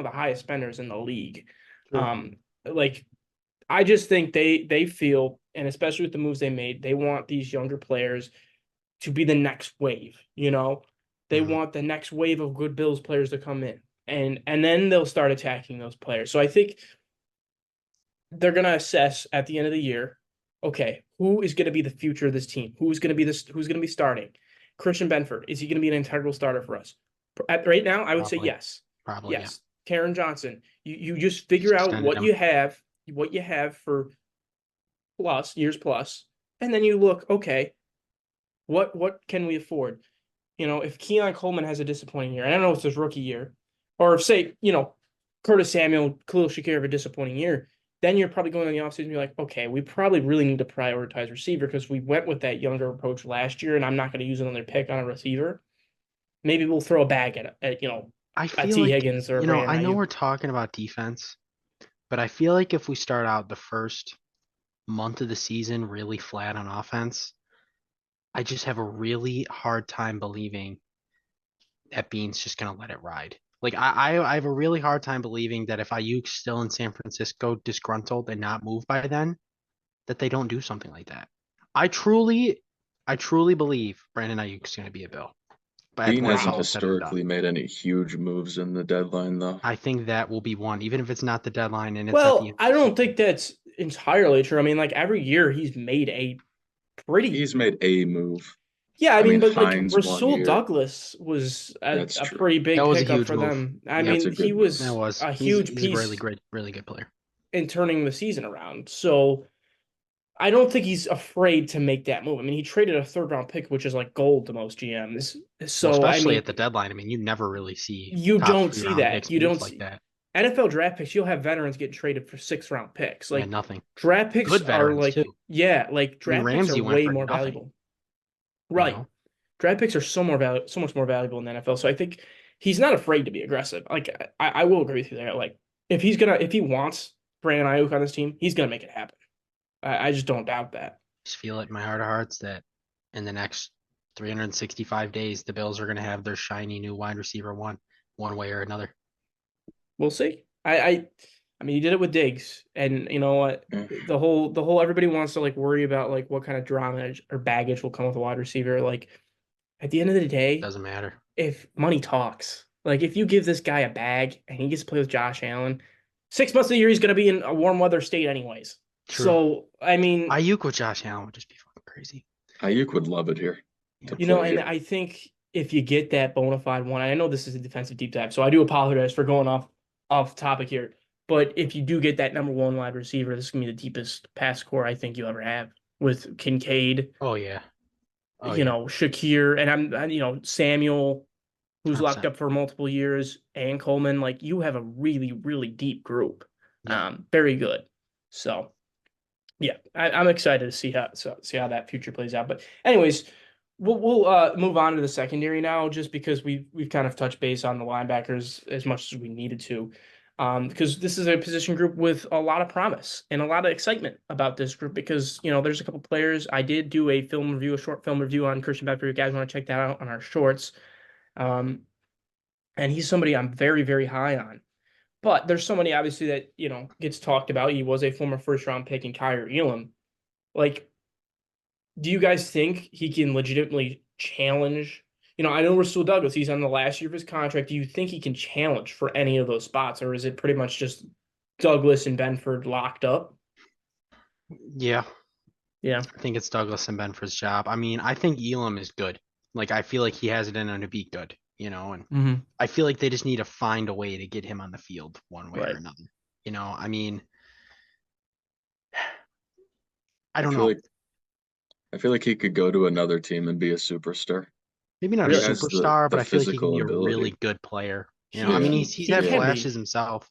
the highest spenders in the league. True. Like I just think they feel, and especially with the moves they made, they want these younger players to be the next wave. They Mm. want the next wave of good Bills players to come in, and then they'll start attacking those players. So I think they're going to assess at the end of the year, okay, who is going to be the future of this team? Who's going to be this? Who's going to be starting? Christian Benford, is he going to be an integral starter for us? Right now, I would say Probably, yes. probably, yeah. Yes. Taron Johnson, you just figure Just out extended them. what you have for years plus, and then you look, okay, what can we afford? If Keon Coleman has a disappointing year, and I don't know it's his rookie year, or if say, Curtis Samuel, Khalil Shakir have a disappointing year, then you're probably going in the offseason and be like, okay, we probably really need to prioritize receiver because we went with that younger approach last year, and I'm not going to use another pick on a receiver. Maybe we'll throw a bag at I a feel T like, Higgins or a Brandon I know Ayuk. we're talking about defense, but I feel like if we start out the first month of the season really flat on offense, I just have a really hard time believing that Bean's just gonna let it ride. Like I have a really hard time believing that if Ayuk's still in San Francisco disgruntled and not moved by then, that they don't do something like that. I truly, I truly believe Brandon Ayuk's gonna be a Bill. But Bean when it's hasn't all said and done, historically made any huge moves in the deadline, though. I think that will be one, even if it's not the deadline and it's at the Well, end of I the don't season. think that's entirely true. I mean, like every year he's made a pretty. He's made a move. Yeah, I I mean, mean, but like Hines one Rasul year. Douglas was a, That's a true. pretty That big was a pickup huge for move. them. I Yeah, That's a mean, he good move. that was was. a He's huge he's a really piece great, really good player. in turning the season around. So I don't think he's afraid to make that move. I mean, he traded a third round pick, which is like gold to most GMs. Well, So I especially at mean, the deadline. I mean, you never really see you top don't three see round that. picks You move don't like see that. NFL draft picks. You'll have veterans getting traded for 6th round picks. Yeah, Like nothing. draft picks Good are veterans too. like yeah, like I mean, draft picks are Ramsey went way for more nothing. valuable. You Right. know, Draft picks are so much more valuable in the NFL. So I think he's not afraid to be aggressive. Like I will agree with you there. Like if he wants Brandon Ayuk on this team, he's gonna make it happen. I just don't doubt that. just feel it in my heart of hearts that in the next 365 days, the Bills are going to have their shiny new wide receiver one way or another. We'll see. I mean, you did it with Diggs, and you know what? Yeah. The whole everybody wants to like worry about like what kind of drama or baggage will come with a wide receiver. Like at the end of the day, Doesn't matter. if money talks, like if you give this guy a bag and he gets to play with Josh Allen, 6 months of the year he's going to be in a warm weather state anyways. True. So I mean, Ayuk with Josh Allen would just be fucking crazy. Ayuk would love it here to Yeah. play and here. I think if you get that bona fide one, I know this is a defensive deep dive, so I do apologize for going off topic here. But if you do get that number one wide receiver, this is gonna be the deepest pass core I think you ever have with Kincaid, Oh yeah. Oh yeah. Shakir, and Samuel, who's locked 100%. up for multiple years, and Coleman. Like you have a really, really deep group. Yep. Very good. So yeah, I'm excited to see how that future plays out. But anyways, we'll move on to the secondary now, just because we've kind of touched base on the linebackers as much as we needed to, because this is a position group with a lot of promise and a lot of excitement about this group. Because there's a couple players. I did do a short film review on Christian Bedford. If you guys want to check that out on our shorts, um, and he's somebody I'm very, very high on. But there's somebody obviously that gets talked about. He was a former first round pick in Kyrie Elam. Like, do you guys think he can legitimately challenge? I know Rasul Douglas, he's on the last year of his contract. Do you think he can challenge for any of those spots, or is it pretty much just Douglas and Benford locked up? Yeah. Yeah. I think it's Douglas and Benford's job. I mean, I think Elam is good. Like, I feel like he has it in him to be good, and Mm-hmm. I feel like they just need to find a way to get him on the field one way or Right. another. I mean, I I don't feel know. like I feel like he could go to another team and be a superstar. Maybe not a He Really? has the superstar, but the I feel like he can physical be a really ability. good player. I He mean, Yeah, he's he had yeah. can flashes be. himself.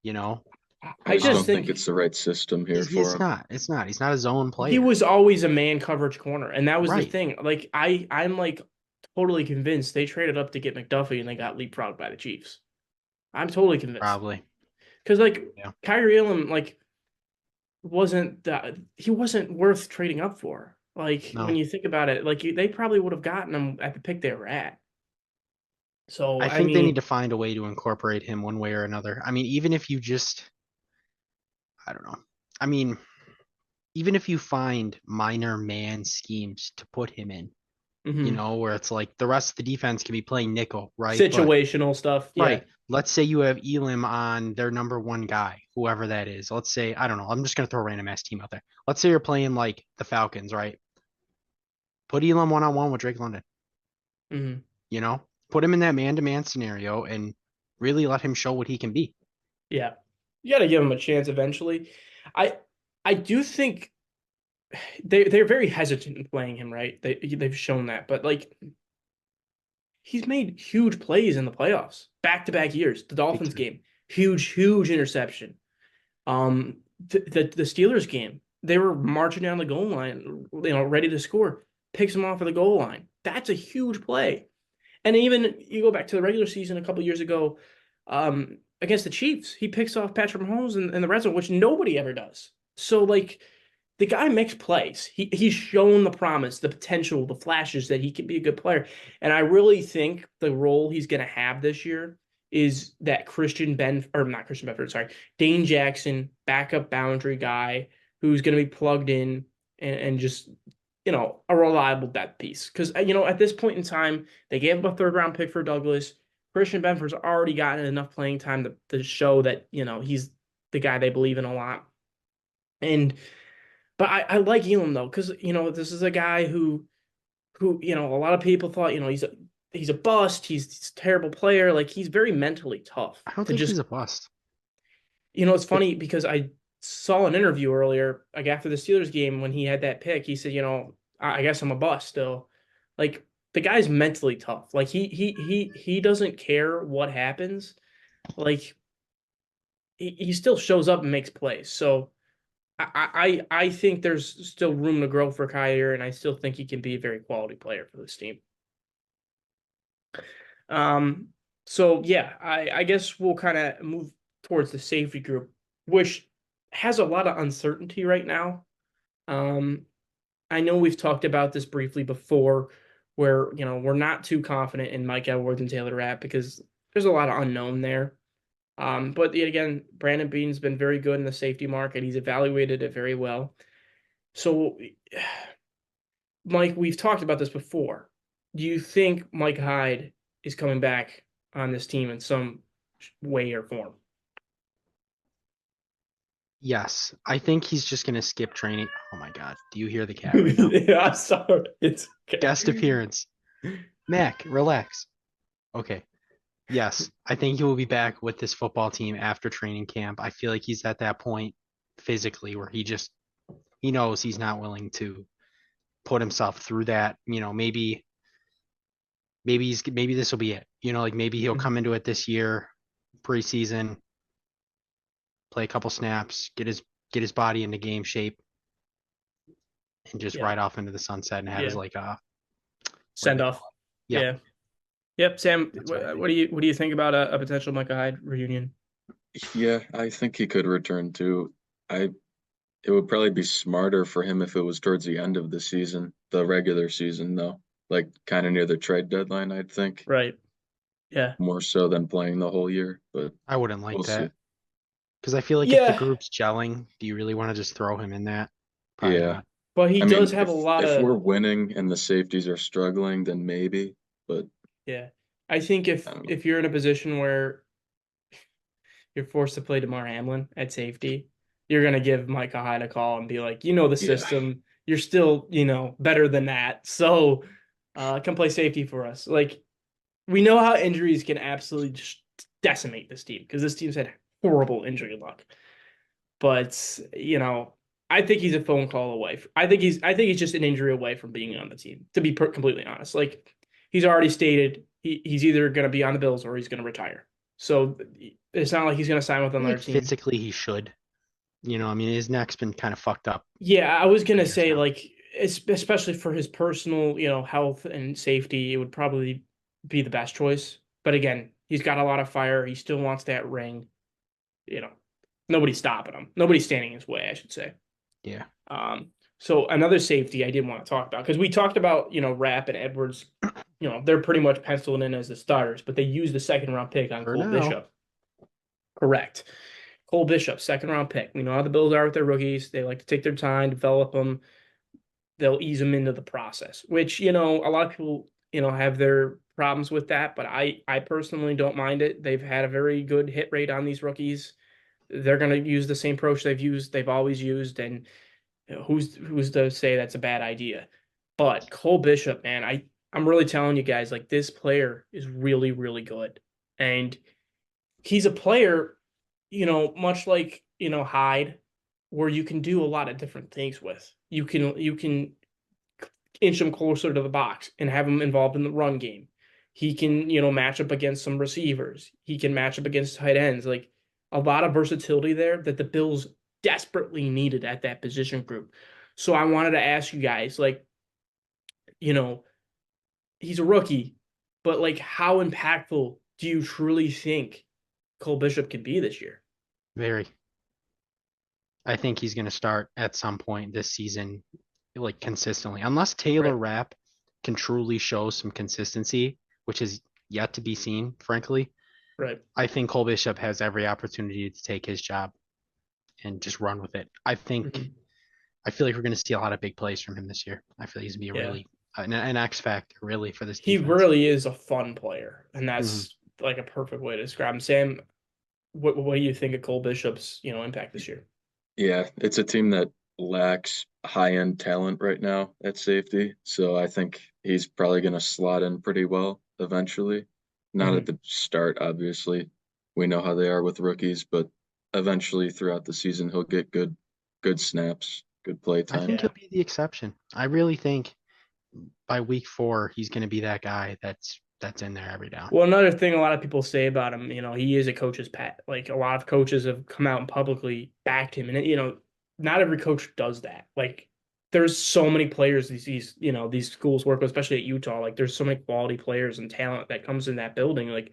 You know, I I just just don't um, think think it's the right system here for it's him. not. It's not. He's not a zone he player. was always a man coverage corner, and that was the Right. thing. Like I'm like totally convinced they traded up to get McDuffie and they got leapfrogged by the Chiefs. I'm totally convinced Probably. because like Yeah. Kyrie Elam he wasn't worth trading up for. Like when No. you think about it, like they probably would have gotten him at the pick they were at. So I I think they need mean, to find a way to incorporate him one way or another. I mean, even if you just, I don't know. I mean, even if you find minor man schemes to put him in, mhm. where it's like the rest of the defense can be playing nickel, right? But Situational stuff. Yeah. right, let's say you have Elam on their number one guy, whoever that is. Let's say, I don't know, I'm just gonna throw a random ass team out there. Let's say you're playing like the Falcons, right? Put Elam one on one with Drake London, Hmm. you know? Put him in that man to man scenario and really let him show what he can be. Yeah. You got to give him a chance eventually. I I do think they're very hesitant in playing him, right? They've shown that, but like he's made huge plays in the playoffs, back-to-back years. The Big Dolphins time. game, huge interception. The Steelers game, they were marching down the goal line, ready to score. Picks them off of the goal line. That's a huge play. And even you go back to the regular season a couple years ago, against the Chiefs, he picks off Patrick Mahomes in the red zone, which nobody ever does. So like the guy makes plays. He's shown the promise, the potential, the flashes that he can be a good player. And I really think the role he's going to have this year is that not Christian Benford, sorry, Dane Jackson, backup boundary guy who's going to be plugged in and just a reliable depth piece. Because at this point in time, they gave up a third round pick for Douglas. Christian Benford's already gotten enough playing time to show that he's the guy they believe in a lot. And but I like Elam though, because this is a guy who a lot of people thought he's a bust, he's a terrible player. Like he's very mentally tough I don't to think just he's a bust. it's funny because I saw an interview earlier, like after the Steelers game when he had that pick, he said, I guess I'm a bust still. Like the guy's mentally tough. Like he doesn't care what happens. Like he still shows up and makes plays. So I think there's still room to grow for Kyler, and I still think he can be a very quality player for this team. Um, so yeah, I guess we'll kind of move towards the safety group, which has a lot of uncertainty right now. Um, I know we've talked about this briefly before, where we're not too confident in Mike Edwards and Taylor Rapp because there's a lot of unknown there. But yet again, Brandon Beane's been very good in the safety market. He's evaluated it very well. So, Mike, we've talked about this before. do you think Mike Hyde is coming back on this team in some way or form? Yes, I think he's just gonna skip training. Oh my God, do you hear the cat right now? Yeah, I'm sorry. It's okay. Guest appearance. Mac, relax. Okay. Yes, I think he will be back with this football team after training camp. I feel like he's at that point physically where he knows he's not willing to put himself through that. Maybe this will be it. Like maybe he'll come into it this year, preseason, play a couple snaps, get his body into game shape, and just Yeah. ride off into the sunset and have his Yeah. what do Send they off. call it? Yeah, Yeah. Yep. Sam, that's what I think. what do you think about a potential Micah Hyde reunion? Yeah, I think he could return too. I It would probably be smarter for him if it was towards the end of the season, the regular season though. Like kind of near the trade deadline, I'd think, Right. Yeah. more so than playing the whole year, but I wouldn't we'll like see. that because I feel like if the Yeah. group's gelling, do you really want to just throw him in that? Probably Yeah. not. But he I does mean, have a lot if of we're winning and the safeties are struggling, then maybe, but yeah. I think I don't know. if you're in a position where you're forced to play DeMar Hamlin at safety, you're gonna give Micah Hyde a call and be like, you know the Yeah. system. You're still, better than that. So come play safety for us. Like we know how injuries can absolutely just decimate this team because this team's had horrible injury luck. But I think he's a phone call away. I think he's just an injury away from being on the team. To be completely honest, like he's already stated, he's either going to be on the Bills or he's going to retire. So it's not like he's going to sign with I feel another like team. physically he should. I mean, his neck's been kind of fucked up Yeah, I was for going to years say now. like especially for his personal, health and safety, it would probably be the best choice. But again, he's got a lot of fire. He still wants that ring. You know, nobody's stopping him. Nobody's standing in his way, I should say. Yeah, So another safety I did want to talk about because we talked about Rapp and Edwards, they're pretty much penciled in as the starters, but they used the second round pick on for Cole now. Bishop. Correct. Cole Bishop, second round pick. We know how the Bills are with their rookies. They like to take their time, develop them. They'll ease them into the process, which a lot of people have their problems with that, but I personally don't mind it. They've had a very good hit rate on these rookies. They're going to use the same approach they've always used, and who's to say that's a bad idea? But Cole Bishop, man, I'm really telling you guys, like this player is really, really good. And he's a player, much like, Hyde, where you can do a lot of different things with. You can inch him closer to the box and have him involved in the run game. He can, match up against some receivers. He can match up against tight ends. Like a lot of versatility there that the Bills desperately needed at that position group. So I wanted to ask you guys, like, you know, he's a rookie, but like, how impactful do you truly think Cole Bishop could be this year? Very. I think he's going to start at some point this season, like consistently, unless Taylor Right, Rapp can truly show some consistency, which is yet to be seen, frankly. right. I think Cole Bishop has every opportunity to take his job and just run with it. Mhm. I feel like we're going to see a lot of big plays from him this year. I feel like he's going to be a Yeah. really an X factor really for this He defense. really is a fun player, and Mhm. that's like a perfect way to describe him. Sam, what do you think of Cole Bishop's, impact this year? Yeah, it's a team that lacks high-end talent right now at safety, so I think he's probably going to slot in pretty well eventually. Not at Mhm. the start, obviously. We know how they are with rookies, but eventually throughout the season he'll get good snaps, good play I time. think he'll Yeah. be the exception. I really think by week 4 he's going to be that guy that's in there every down. Well, another thing a lot of people say about him, he is a coach's pet. Like a lot of coaches have come out and publicly backed him, and not every coach does that. Like there's so many players these schools work with, especially at Utah. Like there's so many quality players and talent that comes in that building. Like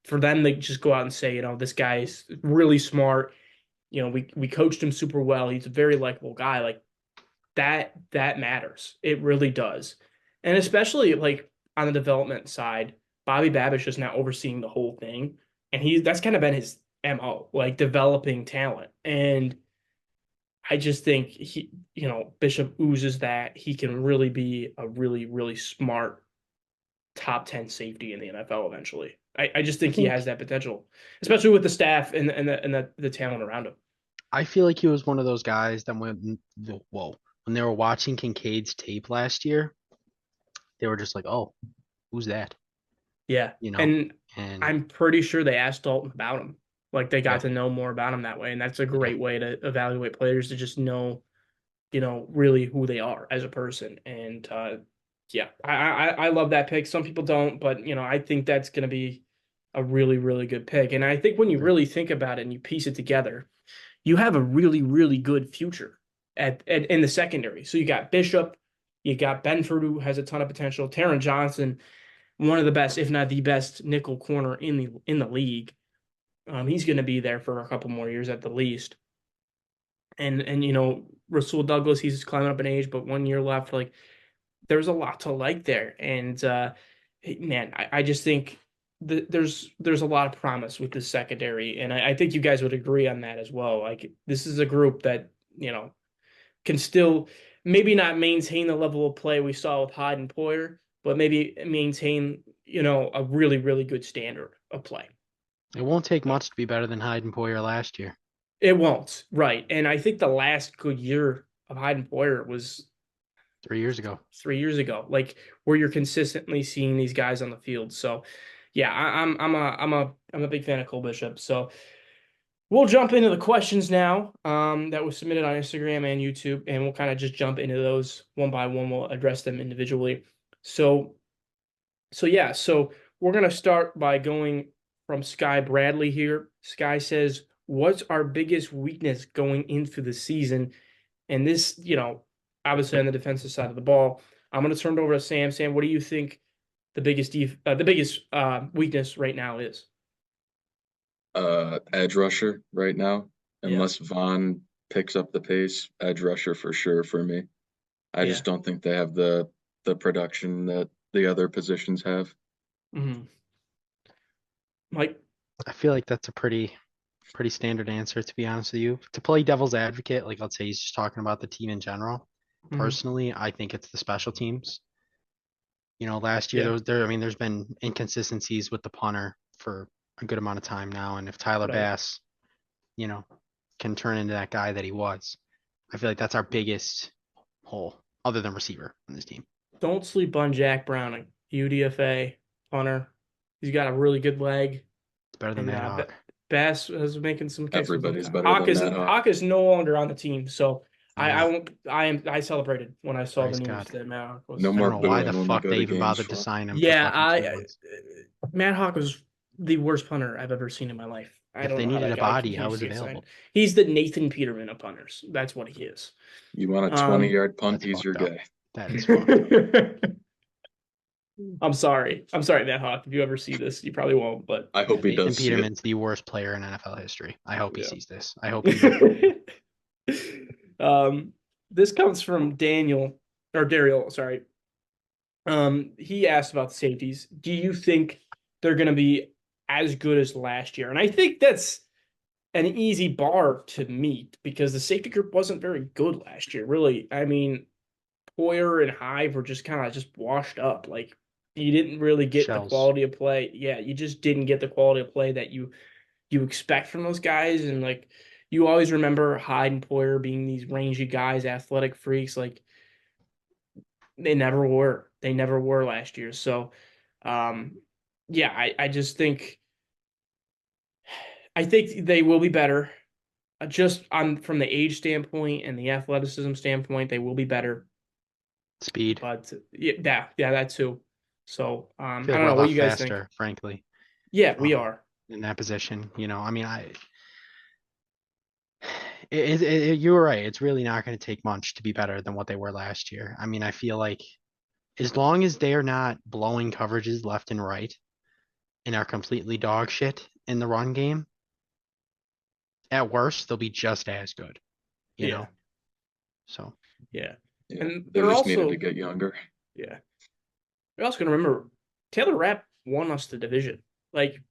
for them to just go out and say, this guy is really smart. We coached him super well. He's a very likable guy. Like that matters. It really does. And especially like on the development side, Bobby Babish is now overseeing the whole thing. And that's kind of been his MO, like developing talent. And I just think Bishop oozes that he can really be a really, really smart top 10 safety in the NFL eventually. I just think he think has that potential, especially with the staff and the talent around him. I feel like he was one of those guys that when they were watching Kincaid's tape last year, they were just like, "Oh, who's that?" Yeah. You know? And And I'm pretty sure they asked Dalton about him. Like they got yep, to know more about him that way. And that's a yep. great way to evaluate players, to just know, really who they are as a person. And yeah, I love that pick. Some people don't, but I think that's gonna be a really, really good pick. And I think when you Agreed. really think about it and you piece it together, you have a really, really good future in the secondary. So you got Bishop, you got Benford, who has a ton of potential, Taron Johnson, one of the best, if not the best, nickel corner in the league. He's going to be there for a couple more years at the least. And Rasul Douglas, he's climbing up in age, but 1 year left. Like there's a lot to like there. And man, I just think there's a lot of promise with this secondary, and I think you guys would agree on that as well. Like this is a group that can still maybe not maintain the level of play we saw with Hyde and Poyer, but maybe maintain a really, really good standard of play. It won't take much to be better than Hyde and Poyer last year, It won't, right? And I think the last good year of Hyde and Poyer was 3 years ago. 3 years ago, like where you're consistently seeing these guys on the field. So, yeah, I'm a big fan of Cole Bishop. So we'll jump into the questions now that was submitted on Instagram and YouTube, and we'll kind of just jump into those one by one. We'll address them individually. So yeah, so we're gonna start by going from Sky Bradley here. Sky says, "What's our biggest weakness going into the season?" And this, obviously on the defensive side of the ball. I'm gonna turn it over to Sam. Sam, what do you think the biggest weakness right now is? Edge rusher right now, Yeah, unless Vaughn picks up the pace, edge rusher for sure for me. I yeah. just don't think they have the production that the other positions have. Mm-hmm. Mike, I feel like that's a pretty standard answer, to be honest with you. To play devil's advocate, like let's say he's just talking about the team in general. mm-hmm. Personally, I think it's the special teams. Last year Yeah, there's been inconsistencies with the punter for a good amount of time now, and if Tyler right. Bass, you know, can turn into that guy that he was, I feel like that's our biggest hole, other than receiver on this team. Don't sleep on Jack Browning, UDFA punter. He's got a really good leg, It's better than and Matt Hawk. Bass is making some kicks with him. Everybody's better than that. Hawk is no longer on the team, so I I know. won't. I celebrated when I saw the Praise news God. that Matt Hawk No was. I don't more know why the booing when we fuck go they to even games, bothered to Sean. sign him for Yeah, fucking 2 months. Matt Hawk was the worst punter I've ever seen in my life. I If don't they know how needed that a guy body, I continues was to get signed. available. He's the Nathan Peterman of punters. That's what he is. You want a Um, 20-yard punt, That's he's your fucked up. guy. That is fucked up. I'm sorry. I'm sorry, Matt Hawk. If you ever see this, you probably won't. But I Yeah, hope he Nathan does see it. Peterman's the worst player in NFL history. I hope he Yeah. sees this. I hope he. um, this comes from Daniel or Daryl. Sorry. He asked about the safeties. Do you think they're going to be as good as last year? And I think that's an easy bar to meet because the safety group wasn't very good last year. Really, I mean, Poyer and Hive were just kind of just washed up. Like you didn't really get the Shells. quality of play. Yeah, you just didn't get the quality of play that you expect from those guys. And like you always remember Hyde and Poyer being these rangy guys, athletic freaks. Like they never were. They never were last year. So, um, yeah, I just think they will be better. Just on from the age standpoint and the athleticism standpoint, they will be better. Speed. But yeah, that too. So, I I feel like don't we're a know. What do lot you guys think? faster, frankly, Yeah, we are. in that position. I mean, you were right. It's really not going to take much to be better than what they were last year. I mean, I feel like as long as they're not blowing coverages left and right and are completely dog shit in the run game, at worst, they'll be just as good, you Yeah, know? So, yeah, Yeah. and They just needed to get younger. yeah. You're also gonna remember Taylor Rapp won us the division. Like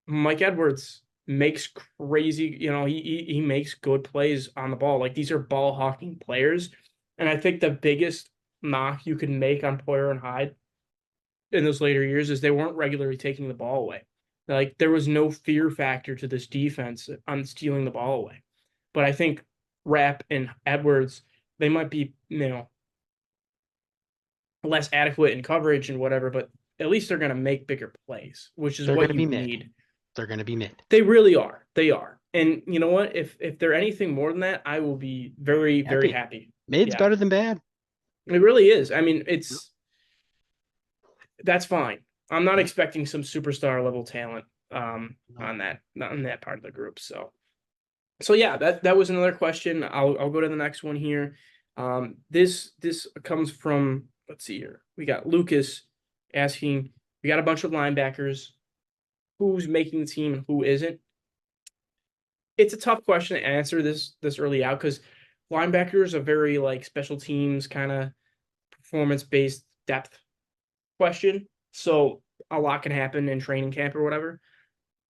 Mike Edwards makes crazy, he makes good plays on the ball. Like these are ball hawking players, and I think the biggest knock you can make on Poyer and Hyde in those later years is they weren't regularly taking the ball away. Like there was no fear factor to this defense on stealing the ball away. But I think Rapp and Edwards, they might be, less adequate in coverage and whatever, but at least they're going to make bigger plays, which is They're going what to you be mid. need. They're going to be mid. They really are. They are. And you know what? If they're anything more than that, I will be very, very happy. Mid's Yeah. better than bad. It really is. I mean, that's fine. I'm not expecting some superstar level talent on that part of the group. So yeah, that was another question. I'll go to the next one here. This comes from, let's see here. We got Lucas asking, we got a bunch of linebackers. Who's making the team and who isn't? It's a tough question to answer this early out because linebackers are very like special teams kind of performance based depth question. So a lot can happen in training camp or whatever.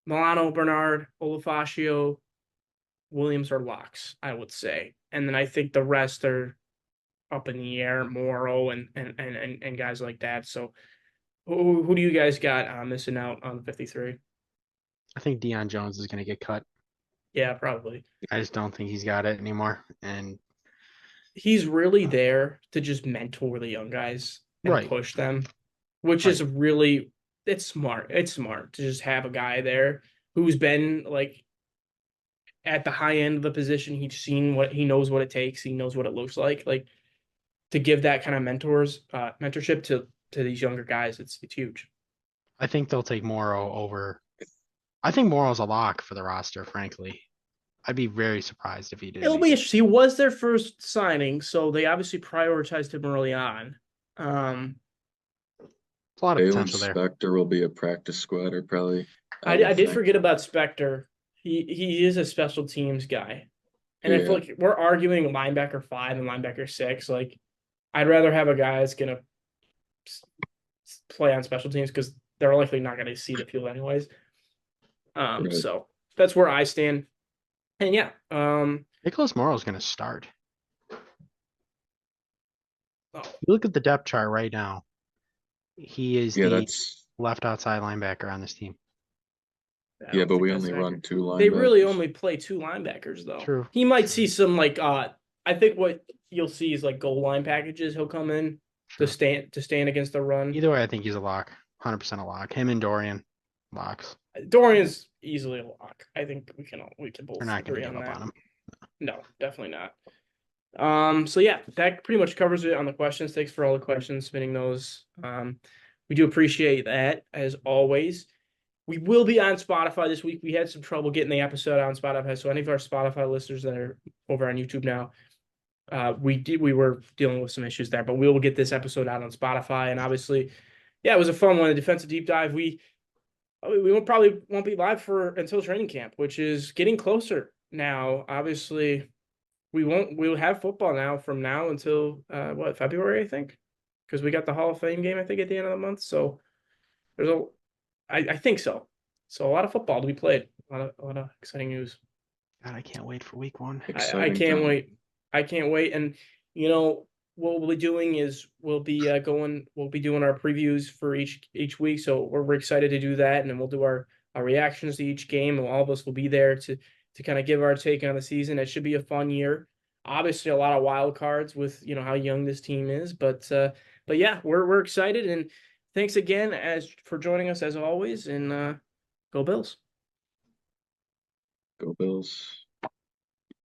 Milano, Bernard, Olafascio, Williams are locks, I would say. And then I think the rest are up in the air, Morrow and guys like that. So who do you guys got missing out on the 53? I think Deion Jones is going to get cut. Yeah, probably. I just don't think he's got it anymore. And he's really there to just mentor the young guys and push them, which is really, it's smart. It's smart to just have a guy there who's been like at the high end of the position. He's seen what he knows what it takes. He knows what it looks like to give that kind of mentorship to these younger guys. It's huge. I think they'll take Morrow over. I think Morrow's a lock for the roster, frankly. I'd be very surprised if he did. It'll be interesting. He was their first signing, so they obviously prioritized him early on. A lot of potential there. Spector will be a practice squatter, probably. I did forget about Spector. He is a special teams guy. And I feel like we're arguing linebacker 5 and linebacker 6. Like, I'd rather have a guy that's going to play on special teams because they're likely not going to see the field anyways. So that's where I stand. And yeah. Nicholas Morrow is going to start. Oh. You look at the depth chart right now. He is the left outside linebacker on this team. Yeah, but we only run 2 linebackers. They really only play 2 linebackers, though. True. He might see some like I think what you'll see is like goal line packages. He'll come in to stand against the run. Either way, I think he's a lock. 100% a lock. Him and Dorian, locks. Dorian's easily a lock. I think we can both We're not agree going to on give up that. on him. No, definitely not. So yeah, that pretty much covers it on the questions. Thanks for all the questions, submitting those. We do appreciate that as always. We will be on Spotify this week. We had some trouble getting the episode on Spotify, so any of our Spotify listeners that are over on YouTube now, we were dealing with some issues there, but we will get this episode out on Spotify. And obviously, yeah, it was a fun one, a defensive deep dive. We probably won't be live until training camp, which is getting closer now. Obviously, we'll have football now from now until February, I think, because we got the Hall of Fame game, I think, at the end of the month. So there's I think so. So a lot of football to be played. A lot of exciting news. God, I can't wait for week 1. I can't wait. I can't wait. And what we'll be doing is we'll be doing our previews for each week. So we're excited to do that, and then we'll do our reactions to each game, and all of us will be there to kind of give our take on the season. It should be a fun year. Obviously, a lot of wild cards with how young this team is, but yeah, we're excited, and thanks again for joining us as always, and go Bills. Go Bills.